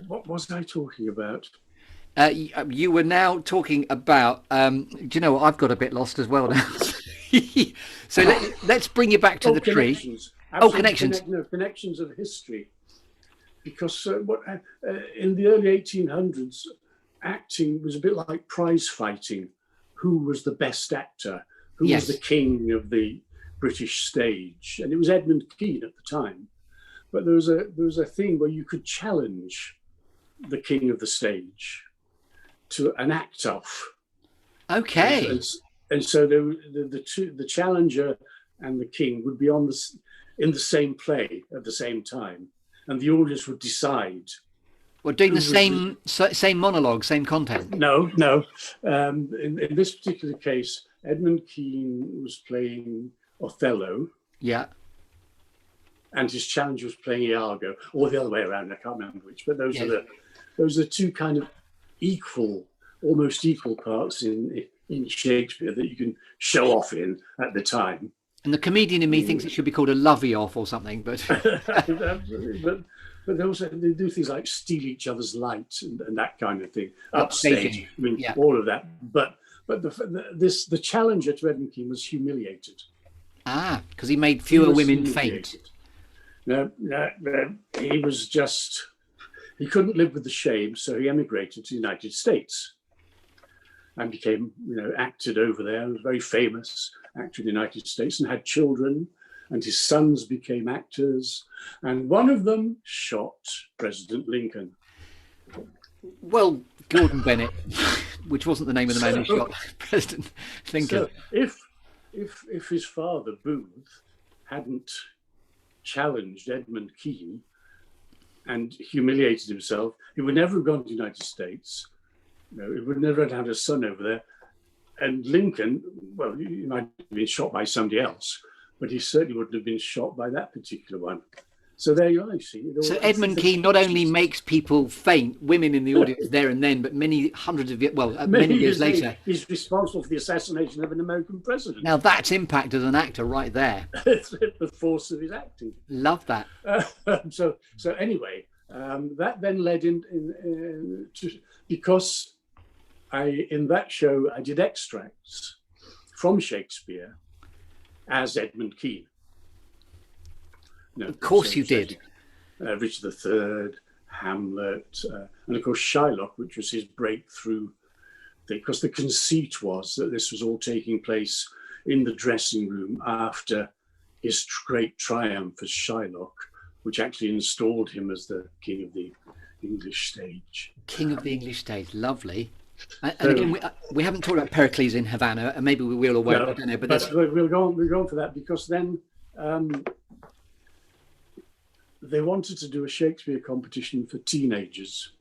What was I talking about? You were now talking about. Do you know what? I've got a bit lost as well now. So let's bring you back to the tree. Connections. Connections of history. Because in the early 1800s, acting was a bit like prize fighting. Who was the best actor? Who was the king of the British stage? And it was Edmund Kean at the time. But there was a thing where you could challenge the king of the stage to an act-off. Okay. And so the challenger and the king would be in the same play at the same time, and the audience would decide. Well, doing the same monologue, same content. No. In this particular case, Edmund Kean was playing Othello. Yeah. And his challenger was playing Iago, or the other way around. I can't remember which, but those are the two kind of almost equal parts in Shakespeare that you can show off in at the time. And the comedian in me thinks it should be called a lovey-off or something, but But they do things like steal each other's light and that kind of thing. Upstage, I mean, all of that. But the challenger to Edmund Kean was humiliated. Ah, because he made fewer women faint. No, he couldn't live with the shame, so he emigrated to the United States and became, acted over there. He was very famous actor in the United States and had children, and his sons became actors, and one of them shot President Lincoln. Well, Gordon Bennett, which wasn't the name of the man who shot President Lincoln. So if his father, Booth, hadn't challenged Edmund Kean and humiliated himself, he would never have gone to the United States. He would never have had a son over there. And Lincoln, well, he might have been shot by somebody else, but he certainly wouldn't have been shot by that particular one. So there you are, you see. So Edmund Kean not only makes people faint, women in the audience there and then, but many years later. He's responsible for the assassination of an American president. Now that's impact as an actor right there. The force of his acting. Love that. So anyway, that then led because in that show, I did extracts from Shakespeare as Edmund Kean. Of course you did. Richard III, Hamlet, and of course Shylock, which was his breakthrough thing, because the conceit was that this was all taking place in the dressing room after his great triumph as Shylock, which actually installed him as the king of the English stage. King of the English stage, lovely. And again, we haven't talked about Pericles in Havana, and maybe we will or won't. No, I don't know, but we'll go on. We'll go on for that because then they wanted to do a Shakespeare competition for teenagers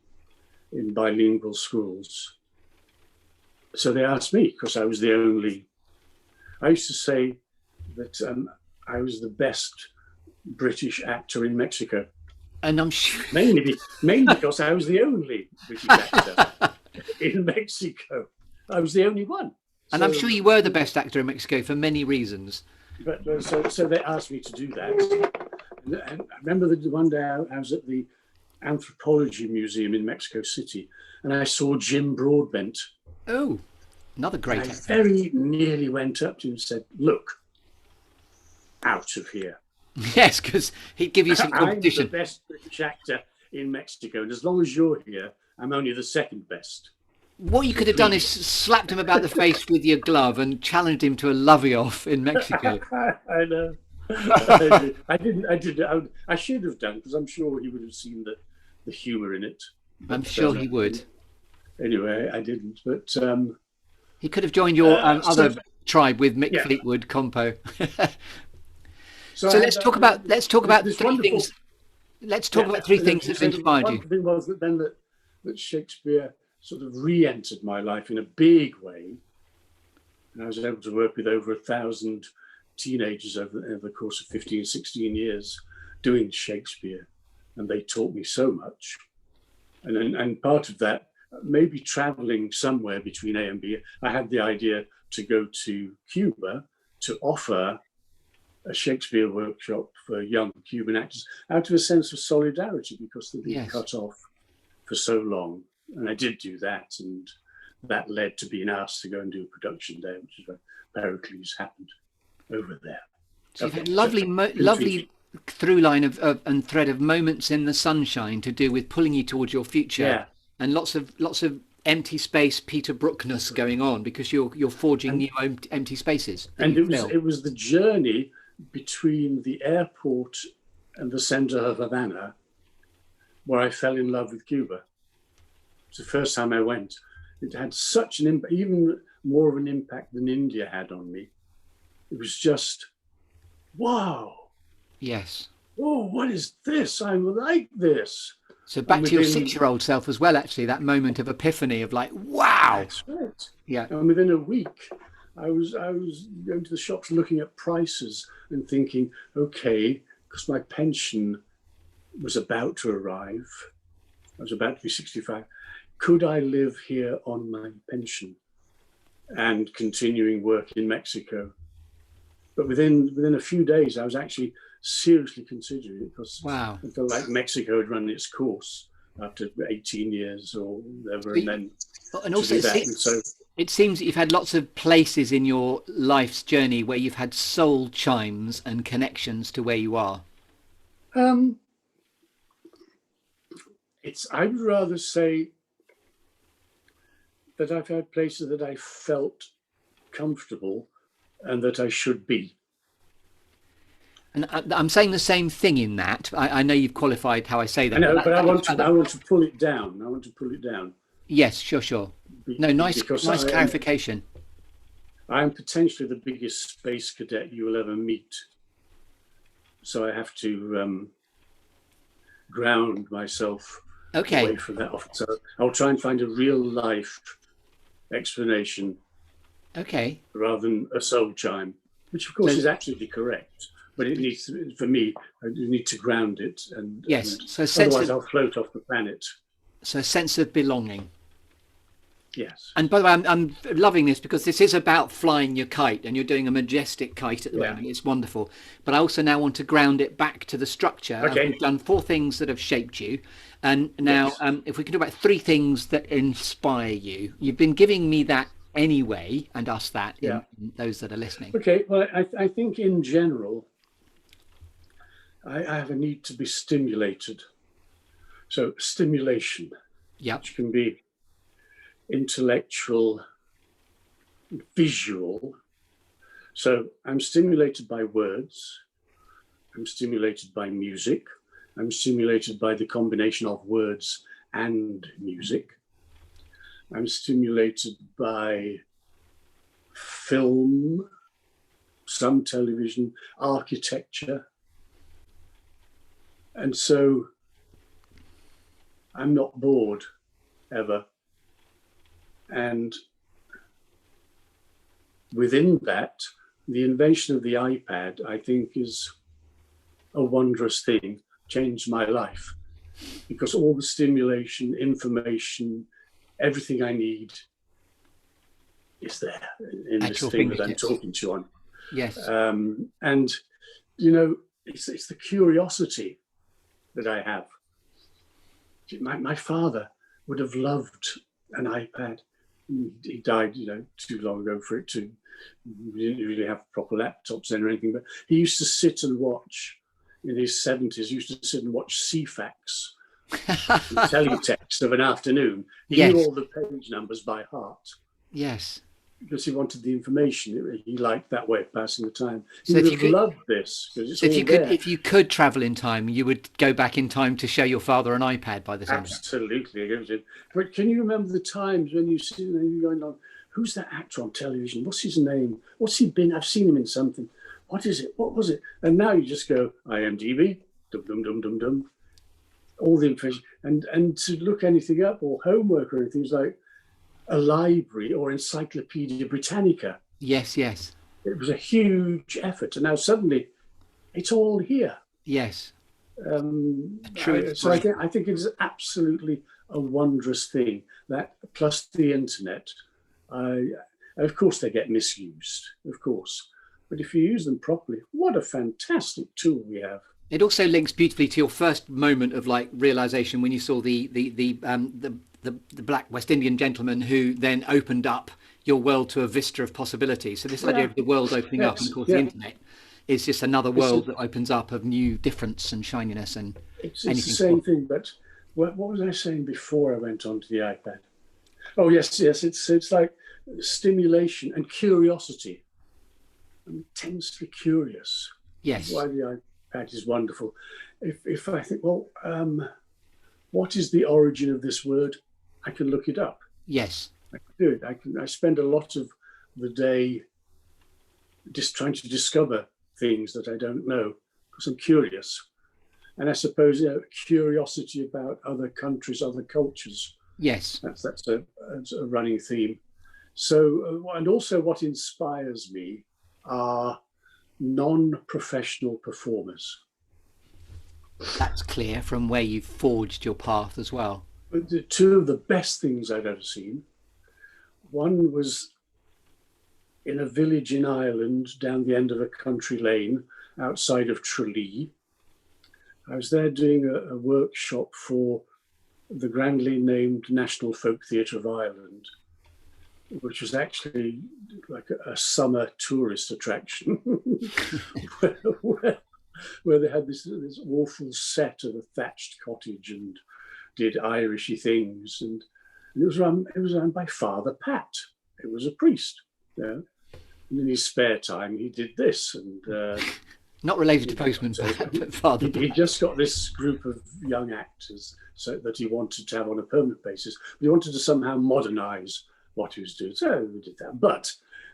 in bilingual schools. So they asked me because I was the only. I used to say that I was the best British actor in Mexico. And I'm sure mainly because I was the only British actor in Mexico. I was the only one. And I'm sure you were the best actor in Mexico for many reasons. But so they asked me to do that. And I remember the one day I was at the Anthropology Museum in Mexico City, and I saw Jim Broadbent. Oh, another great actor. I very nearly went up to him and said, "Look, out of here." Yes, because he'd give you some competition. I'm the best British actor in Mexico, and as long as you're here, I'm only the second best. What you could have done is slapped him about the face with your glove and challenged him to a lovey-off in Mexico. I know. I didn't. I should have done, because I'm sure he would have seen the humour in it. I'm sure he would. Anyway, I didn't. But he could have joined your other tribe with Mick Fleetwood compo. So let's talk about three things. Let's talk about three things that inspired you. One thing was that Shakespeare sort of re-entered my life in a big way, and I was able to work with over 1,000 teenagers over the course of 15, 16 years doing Shakespeare, and they taught me so much. And part of that, maybe traveling somewhere between A and B, I had the idea to go to Cuba to offer a Shakespeare workshop for young Cuban actors out of a sense of solidarity because they've been cut off for so long. And I did do that, and that led to being asked to go and do a production there, which is where Pericles happened over there. So you've had lovely through line of and thread of moments in the sunshine to do with pulling you towards your future, and lots of empty space Peter Brookness going on because you're forging new empty spaces. And it was the journey between the airport and the center of Havana where I fell in love with Cuba. It's the first time I went. It had such an impact, even more of an impact than India had on me. It was just, wow. Yes. Oh, what is this? I like this. So back to your 6-year-old self as well, actually, that moment of epiphany of like, wow. That's right. Yeah. And within a week, I was going to the shops looking at prices and thinking, okay, because my pension was about to arrive. I was about to be 65. Could I live here on my pension and continuing work in Mexico? But within a few days, I was actually seriously considering it because I felt like Mexico had run its course after 18 years or whatever. And also it seems that you've had lots of places in your life's journey where you've had soul chimes and connections to where you are. I would rather say that I've had places that I felt comfortable and that I should be. And I'm saying the same thing in that. I know you've qualified how I say that. I know, but I want to pull it down. I want to pull it down. Yes, sure. No, nice clarification. I'm potentially the biggest space cadet you will ever meet. So I have to ground myself away from that. So I'll try and find a real life explanation. Okay. Rather than a soul chime, which of course is absolutely correct. But it needs to, for me, I need to ground it. Otherwise I'll float off the planet. So a sense of belonging. Yes. And by the way, I'm loving this because this is about flying your kite, and you're doing a majestic kite at the moment. It's wonderful. But I also now want to ground it back to the structure. Okay. We've done 4 things that have shaped you. And now if we can talk about 3 things that inspire you. You've been giving me that anyway, and us that, in those that are listening. Okay, well, I think in general, I have a need to be stimulated. So stimulation, which can be intellectual, visual. So I'm stimulated by words. I'm stimulated by music. I'm stimulated by the combination of words and music. I'm stimulated by film, some television, architecture. And so I'm not bored ever. And within that, the invention of the iPad, I think, is a wondrous thing, changed my life, because all the stimulation, information, everything I need is there in this thing that I'm talking to you on. Yes. And, you know, it's the curiosity that I have. My father would have loved an iPad. He died, you know, too long ago for it to. We didn't really have proper laptops then or anything, but he used to sit and watch, in his 70s, he used to sit and watch CFAX, teletext of an afternoon. He knew all the page numbers by heart. Yes. Because he wanted the information. He liked that way of passing the time. He would have loved this. Because it's if you could travel in time, you would go back in time to show your father an iPad by the time. Absolutely. But can you remember the times when you see him going on, who's that actor on television? What's his name? What's he been? I've seen him in something. What is it? What was it? And now you just go, IMDb, dum, dum, dum, dum, dum. All the information. And to look anything up or homework or anything is like a library or Encyclopedia Britannica. Yes, yes. It was a huge effort. And now suddenly it's all here. Yes. True. So I think it's absolutely a wondrous thing, that plus the internet. Of course, they get misused, of course. But if you use them properly, what a fantastic tool we have. It also links beautifully to your first moment of like realization when you saw the black West Indian gentleman who then opened up your world to a vista of possibilities. So this idea of the world opening up, and of course the internet is just another world that opens up of new difference and shininess and it's the same thing. But what was I saying before I went on to the iPad? Oh yes, it's like stimulation and curiosity. I'm intensely curious. Yes. Why the iPad is wonderful. If I think, well, what is the origin of this word? I can look it up. Yes. I can do it. I spend a lot of the day just trying to discover things that I don't know because I'm curious. And I suppose curiosity about other countries, other cultures. Yes. That's a running theme. So, and also what inspires me are non-professional performers. That's clear from where you've forged your path as well. But the two of the best things I've ever seen. One was in a village in Ireland down the end of a country lane outside of Tralee. I was there doing a workshop for the grandly named National Folk Theatre of Ireland, which was actually like a summer tourist attraction where they had this awful set of a thatched cottage and did Irishy things. And it was run by Father Pat. It was a priest. And in his spare time, he did this. And not related to Postman Pat, but Father Pat. He just got this group of young actors that he wanted to have on a permanent basis. But he wanted to somehow modernize what he was doing. So we did that. But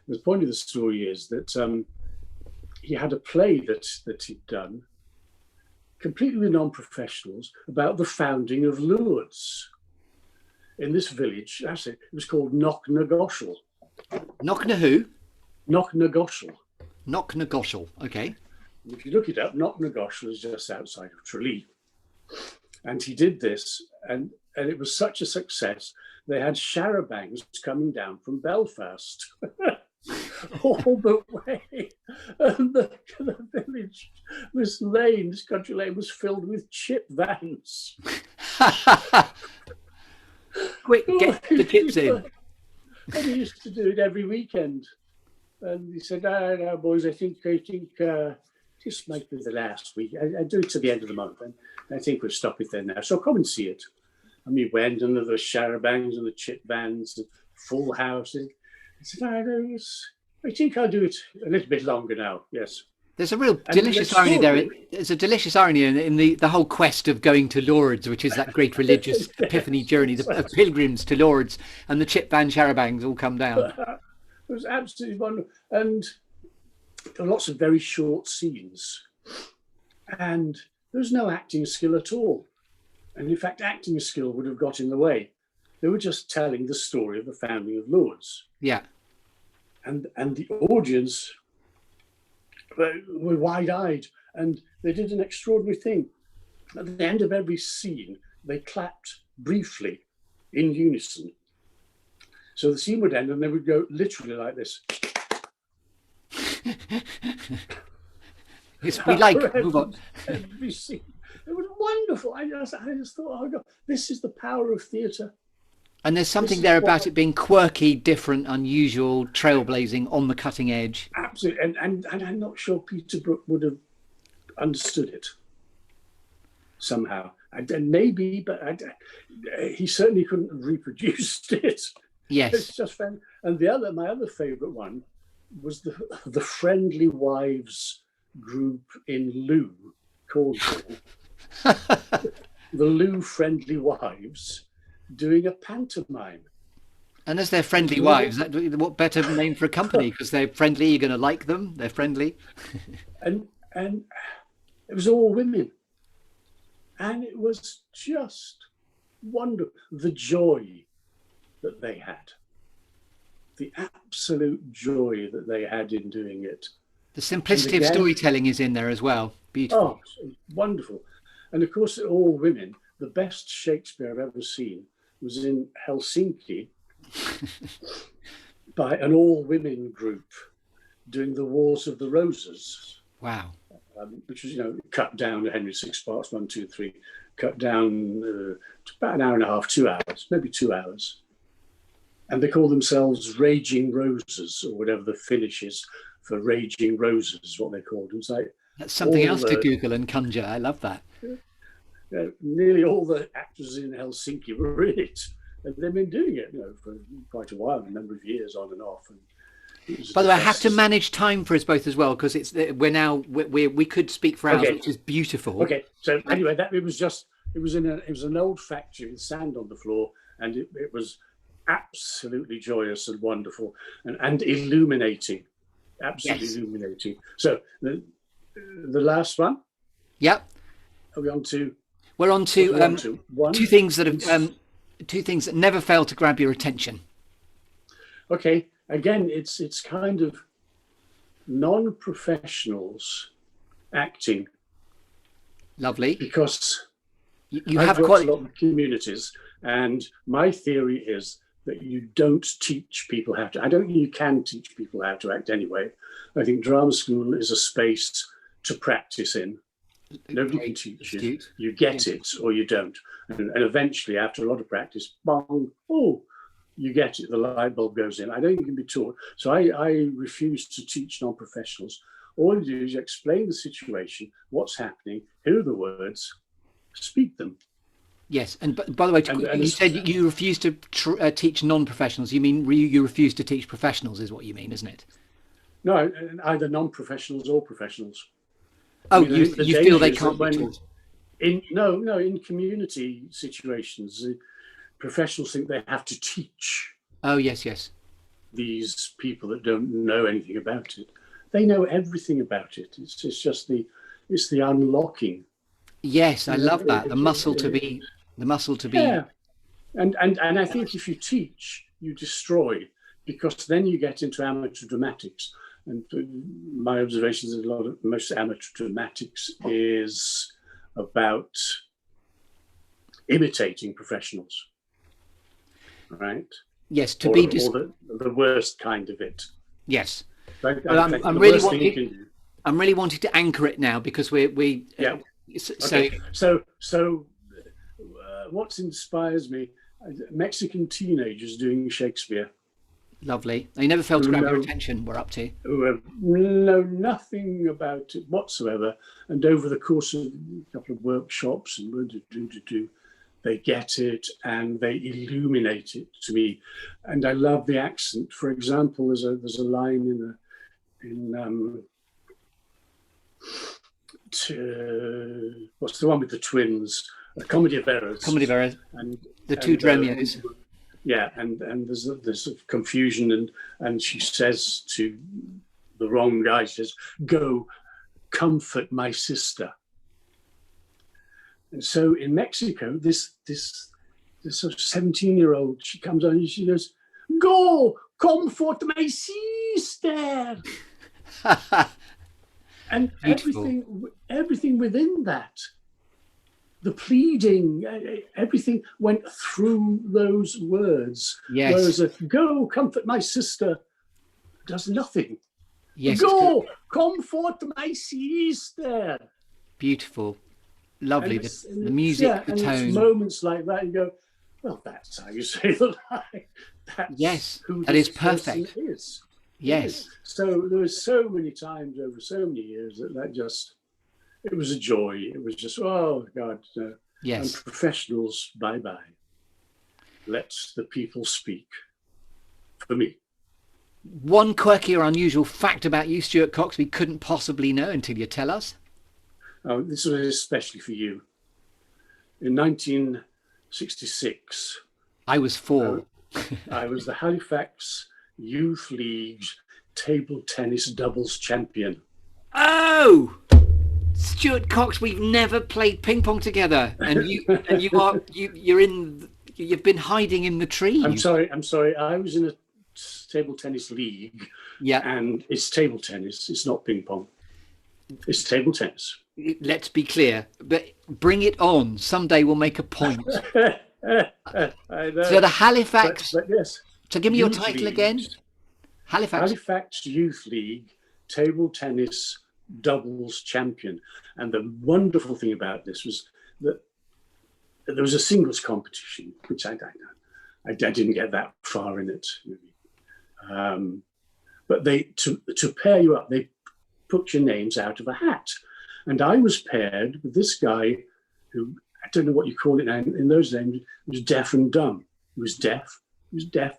the point of the story is that he had a play that he'd done, completely with non-professionals, about the founding of Lourdes in this village. Actually, it was called Knocknagoshel. Knockna who? Knocknagoshel. Knocknagoshel, okay. If you look it up, Knocknagoshel is just outside of Tralee. And he did this, and it was such a success. They had charabancs coming down from Belfast all the way. And the village, this country lane was filled with chip vans. Quick, get the chips in. And he used to do it every weekend. And he said, no, boys, I think just might be the last week. I do it to the end of the month, and I think we'll stop it there now. So come and see it. And we went, and there were charabancs and the chip vans, and full house. I said, I think I'll do it a little bit longer now. Yes. There's a real And delicious irony there. extraordinary. There's a delicious irony in the whole quest of going to Lourdes, which is that great religious epiphany journey, of pilgrims to Lourdes, and the chip band charabangs all come down. It was absolutely wonderful. And there were lots of very short scenes. And there was no acting skill at all. And in fact, acting skill would have got in the way. They were just telling the story of the founding of Lourdes. Yeah. And the audience were wide-eyed, and they did an extraordinary thing. At the end of every scene, they clapped briefly in unison. So the scene would end, and they would go literally like this. Yes, we like. Move on. Every scene. It was wonderful. I just thought, oh God, this is the power of theatre. And there's something there about it being quirky, different, unusual, trailblazing, on the cutting edge. Absolutely. And I'm not sure Peter Brook would have understood it somehow. Maybe, but he certainly couldn't have reproduced it. Yes. It's just fun. And my other favourite one was the Friendly Wives group in Loo, called the Loo Friendly Wives, doing a pantomime. And as they're friendly wives, what better name for a company? Because they're friendly, you're going to like them. They're friendly. and it was all women. And it was just wonderful. The joy that they had. The absolute joy that they had in doing it. The simplicity of storytelling is in there as well. Beautiful. Oh, wonderful. And of course, all women. The best Shakespeare I've ever seen was in Helsinki by an all-women group doing the Wars of the Roses. Wow. Which was, cut down to Henry VI parts, 1, 2, 3, cut down to about an hour and a half, 2 hours, maybe 2 hours. And they call themselves Raging Roses, or whatever the Finnish is for Raging Roses, is what they called them. So that's something else to Google and conjure. I love that. Nearly all the actors in Helsinki were in it. And they've been doing it, for quite a while, a number of years on and off. And by the way, I have to manage time for us both as well, because we could speak for hours, which is beautiful. Okay, so anyway, it was an old factory with sand on the floor, and it was absolutely joyous and wonderful and illuminating, absolutely illuminating. So the last one. Yep. Are we on to? We're on to two things that never fail to grab your attention. Okay. Again, it's kind of non-professionals acting. Lovely. Because you I've have got quite a lot of communities, and my theory is that you don't teach people how to. I don't think you can teach people how to act anyway. I think drama school is a space to practice in. Nobody can teach you. You get it or you don't. And eventually, after a lot of practice, bong, oh, you get it. The light bulb goes in. I don't think it can be taught. So I refuse to teach non-professionals. All you do is you explain the situation, what's happening, hear the words, speak them. Yes, and by the way, you said you refuse to teach non-professionals. You mean you refuse to teach professionals, is what you mean, isn't it? No, either non-professionals or professionals. Oh, you feel they can't be taught? In community situations, professionals think they have to teach. Oh, yes. These people that don't know anything about it. They know everything about it. It's just the unlocking. Yes, I love that. The muscle to be. Yeah, and I think if you teach, you destroy, because then you get into amateur dramatics. And my observations is most amateur dramatics is about imitating professionals, right? Yes, or the worst kind of it. Yes, I'm really wanting to anchor it now, because we. Yeah. So what inspires me? Mexican teenagers doing Shakespeare. Lovely. They never fail to grab your attention. We're up to. Who know nothing about it whatsoever, and over the course of a couple of workshops and they get it and they illuminate it to me. And I love the accent. For example, there's a line in what's the one with the twins? A Comedy of Errors. Comedy of Errors. And the two Dromios. Yeah, and there's confusion, and she says to the wrong guy, she says, "Go, comfort my sister." And so in Mexico, this sort of 17-year-old, she comes on and she goes, "Go, comfort my sister." And everything within that, the pleading, everything went through those words. Yes. Whereas a "go, comfort my sister" does nothing. Yes. Go, comfort my sister. Beautiful. Lovely. The music, the tone. It's moments like that, you go, well, that's how you say the line. Yes, that is perfect. Is. Yes. So there was so many times over so many years that just, it was a joy. It was just, oh God. Yes. And professionals, bye-bye. Let the people speak for me. One quirky or unusual fact about you, Stuart Cox, we couldn't possibly know until you tell us. Oh, this was especially for you. In 1966, I was 4. I was the Halifax Youth League's table tennis doubles champion. Oh, Stuart Cox, we've never played ping pong together, and you've been hiding in the trees. I'm sorry. I was in a table tennis league. Yeah, and it's table tennis. It's not ping pong. It's table tennis. Let's be clear, but bring it on. Someday we'll make a point. I know. So the Halifax. But yes. So give me your Youth title League. again. Halifax Youth League table tennis doubles champion. And the wonderful thing about this was that there was a singles competition, which I didn't get that far in it. But they to pair you up, they put your names out of a hat. And I was paired with this guy who, I don't know what you call it now, in those names, was deaf and dumb. He was deaf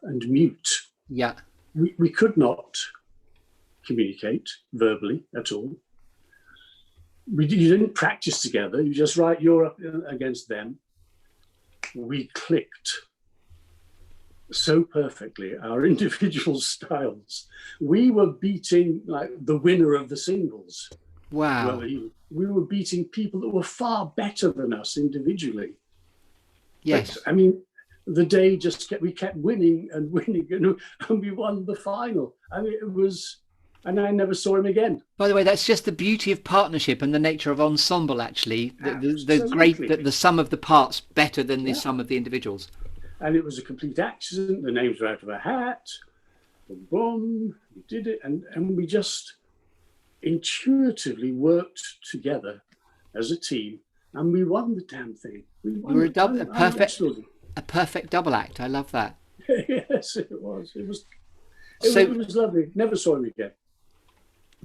and mute. Yeah. We could not communicate verbally at all. You didn't practice together. You just write, you're up against them. We clicked so perfectly, our individual styles. We were beating like the winner of the singles. Wow. We were beating people that were far better than us individually. Yes. But, I mean, the day we kept winning and winning, and we won the final. I mean, it was, and I never saw him again. By the way, that's just the beauty of partnership and the nature of ensemble, actually. The great, the sum of the parts better than the sum of the individuals. And it was a complete accident. The names were out of a hat. Boom, boom. We did it. And we just intuitively worked together as a team. And we won the damn thing. We won. You were a perfect double act. I love that. Yes, it was. It was lovely. Never saw him again.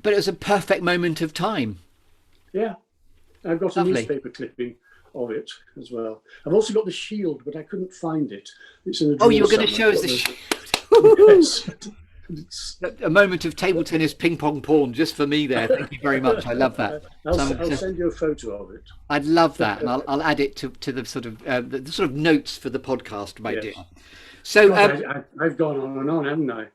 But it was a perfect moment of time. Yeah. I've got a newspaper clipping of it as well. I've also got the shield, but I couldn't find it. It's in a drawer. You were going to show us the shield. Yes. A moment of table tennis ping pong porn just for me there. Thank you very much. I love that. I'll send you a photo of it. I'd love that, and I'll add it to the sort of notes for the podcast, my dear. So God, I've gone on and on, haven't I?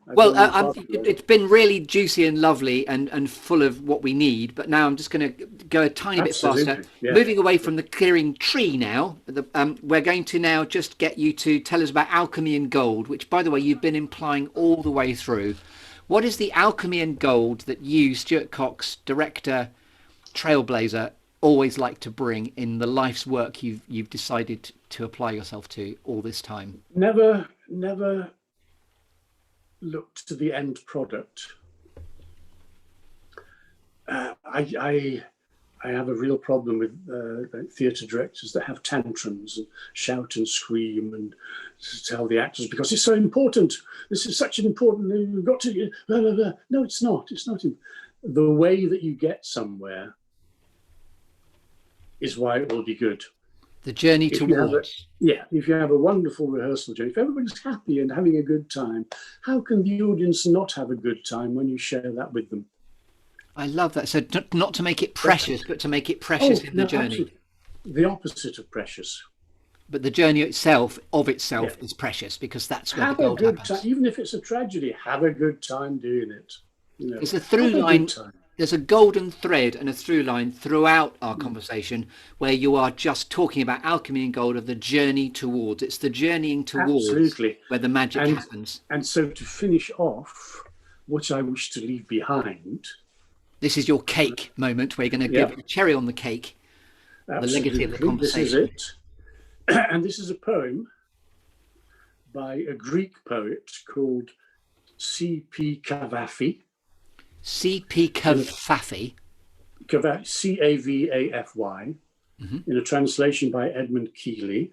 It's been really juicy and lovely and full of what we need. But now I'm just going to go a tiny bit faster. Yeah. Moving away from the clearing tree now, we're going to now just get you to tell us about alchemy and gold, which, by the way, you've been implying all the way through. What is the alchemy and gold that you, Stuart Cox, director, trailblazer, always like to bring in the life's work you've decided to apply yourself to all this time? Never looked to the end product. I have a real problem with theatre directors that have tantrums and shout and scream and tell the actors, because it's so important. This is such an important thing. We've got to. Blah, blah, blah. No, it's not. It's not. The way that you get somewhere is why it will be good. The journey towards. If you have a wonderful rehearsal journey, if everybody's happy and having a good time, how can the audience not have a good time when you share that with them? I love that. So not to make it precious, but to make it precious in the journey. Absolutely. The opposite of precious. But the journey itself Yeah. is precious, because that's where Have the a gold good happens. time, even if it's a tragedy. Have a good time doing it. You know, There's a through have a line. good time. There's a golden thread and a through line throughout our conversation, where you are just talking about alchemy and gold, of the journey towards. It's the journeying towards Absolutely. where the magic And happens. and so to finish off, what I wish to leave behind. This is your cake moment, where you're going to Yeah, give a cherry on the cake, the legacy of the absolutely. This is conversation. it. And this is a poem by a Greek poet called C.P. Cavafy. C.P. Cavafy. Cavafy, in a translation by Edmund Keeley,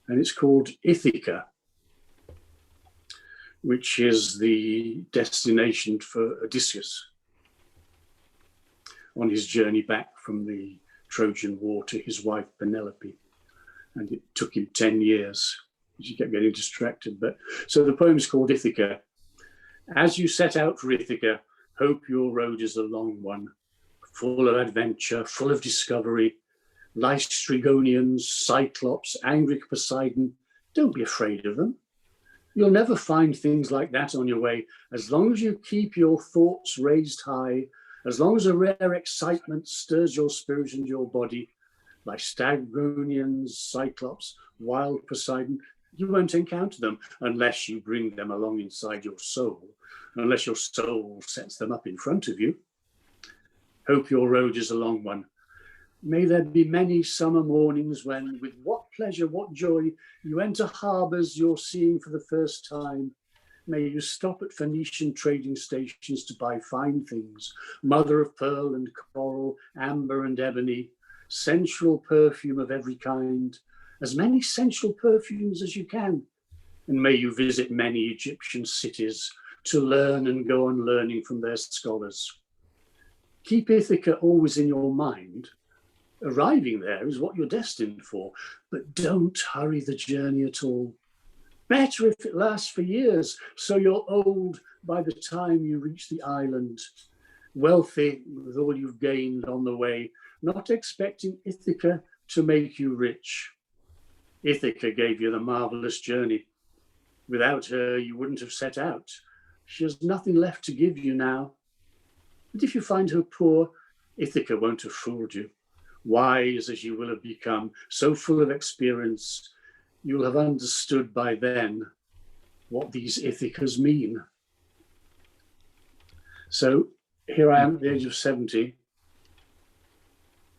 and it's called Ithaca, which is the destination for Odysseus on his journey back from the Trojan War to his wife Penelope. And it took him 10 years. He kept getting distracted. But so the poem's called Ithaca. As you set out for Ithaca, hope your road is a long one, full of adventure, full of discovery. Lystrigonians, Cyclops, angry Poseidon, don't be afraid of them. You'll never find things like that on your way, as long as you keep your thoughts raised high, as long as a rare excitement stirs your spirit and your body. Like Stagronians, Cyclops, wild Poseidon, you won't encounter them unless you bring them along inside your soul, unless your soul sets them up in front of you. Hope your road is a long one. May there be many summer mornings when, with what pleasure, what joy, you enter harbours you're seeing for the first time. May you stop at Phoenician trading stations to buy fine things, mother of pearl and coral, amber and ebony, sensual perfume of every kind, as many sensual perfumes as you can. And may you visit many Egyptian cities to learn and go on learning from their scholars. Keep Ithaca always in your mind. Arriving there is what you're destined for, but don't hurry the journey at all. Better if it lasts for years, so you're old by the time you reach the island, wealthy with all you've gained on the way, not expecting Ithaca to make you rich. Ithaca gave you the marvelous journey. Without her, you wouldn't have set out. She has nothing left to give you now. But if you find her poor, Ithaca won't have fooled you. Wise as you will have become, so full of experience, you'll have understood by then what these Ithacas mean. So here I am at the age of 70,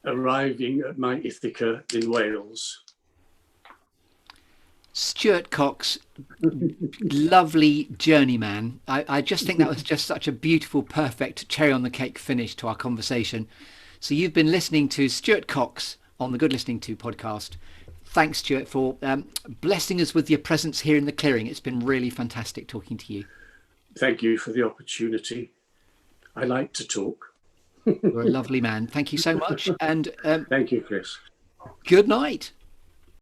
arriving at my Ithaca in Wales. Stuart Cox, lovely journeyman. I just think that was just such a beautiful, perfect cherry on the cake finish to our conversation. So you've been listening to Stuart Cox on the Good Listening To podcast. Thanks, Stuart, for blessing us with your presence here in the clearing. It's been really fantastic talking to you. Thank you for the opportunity. I like to talk. You're a lovely man. Thank you so much. And thank you, Chris. good night.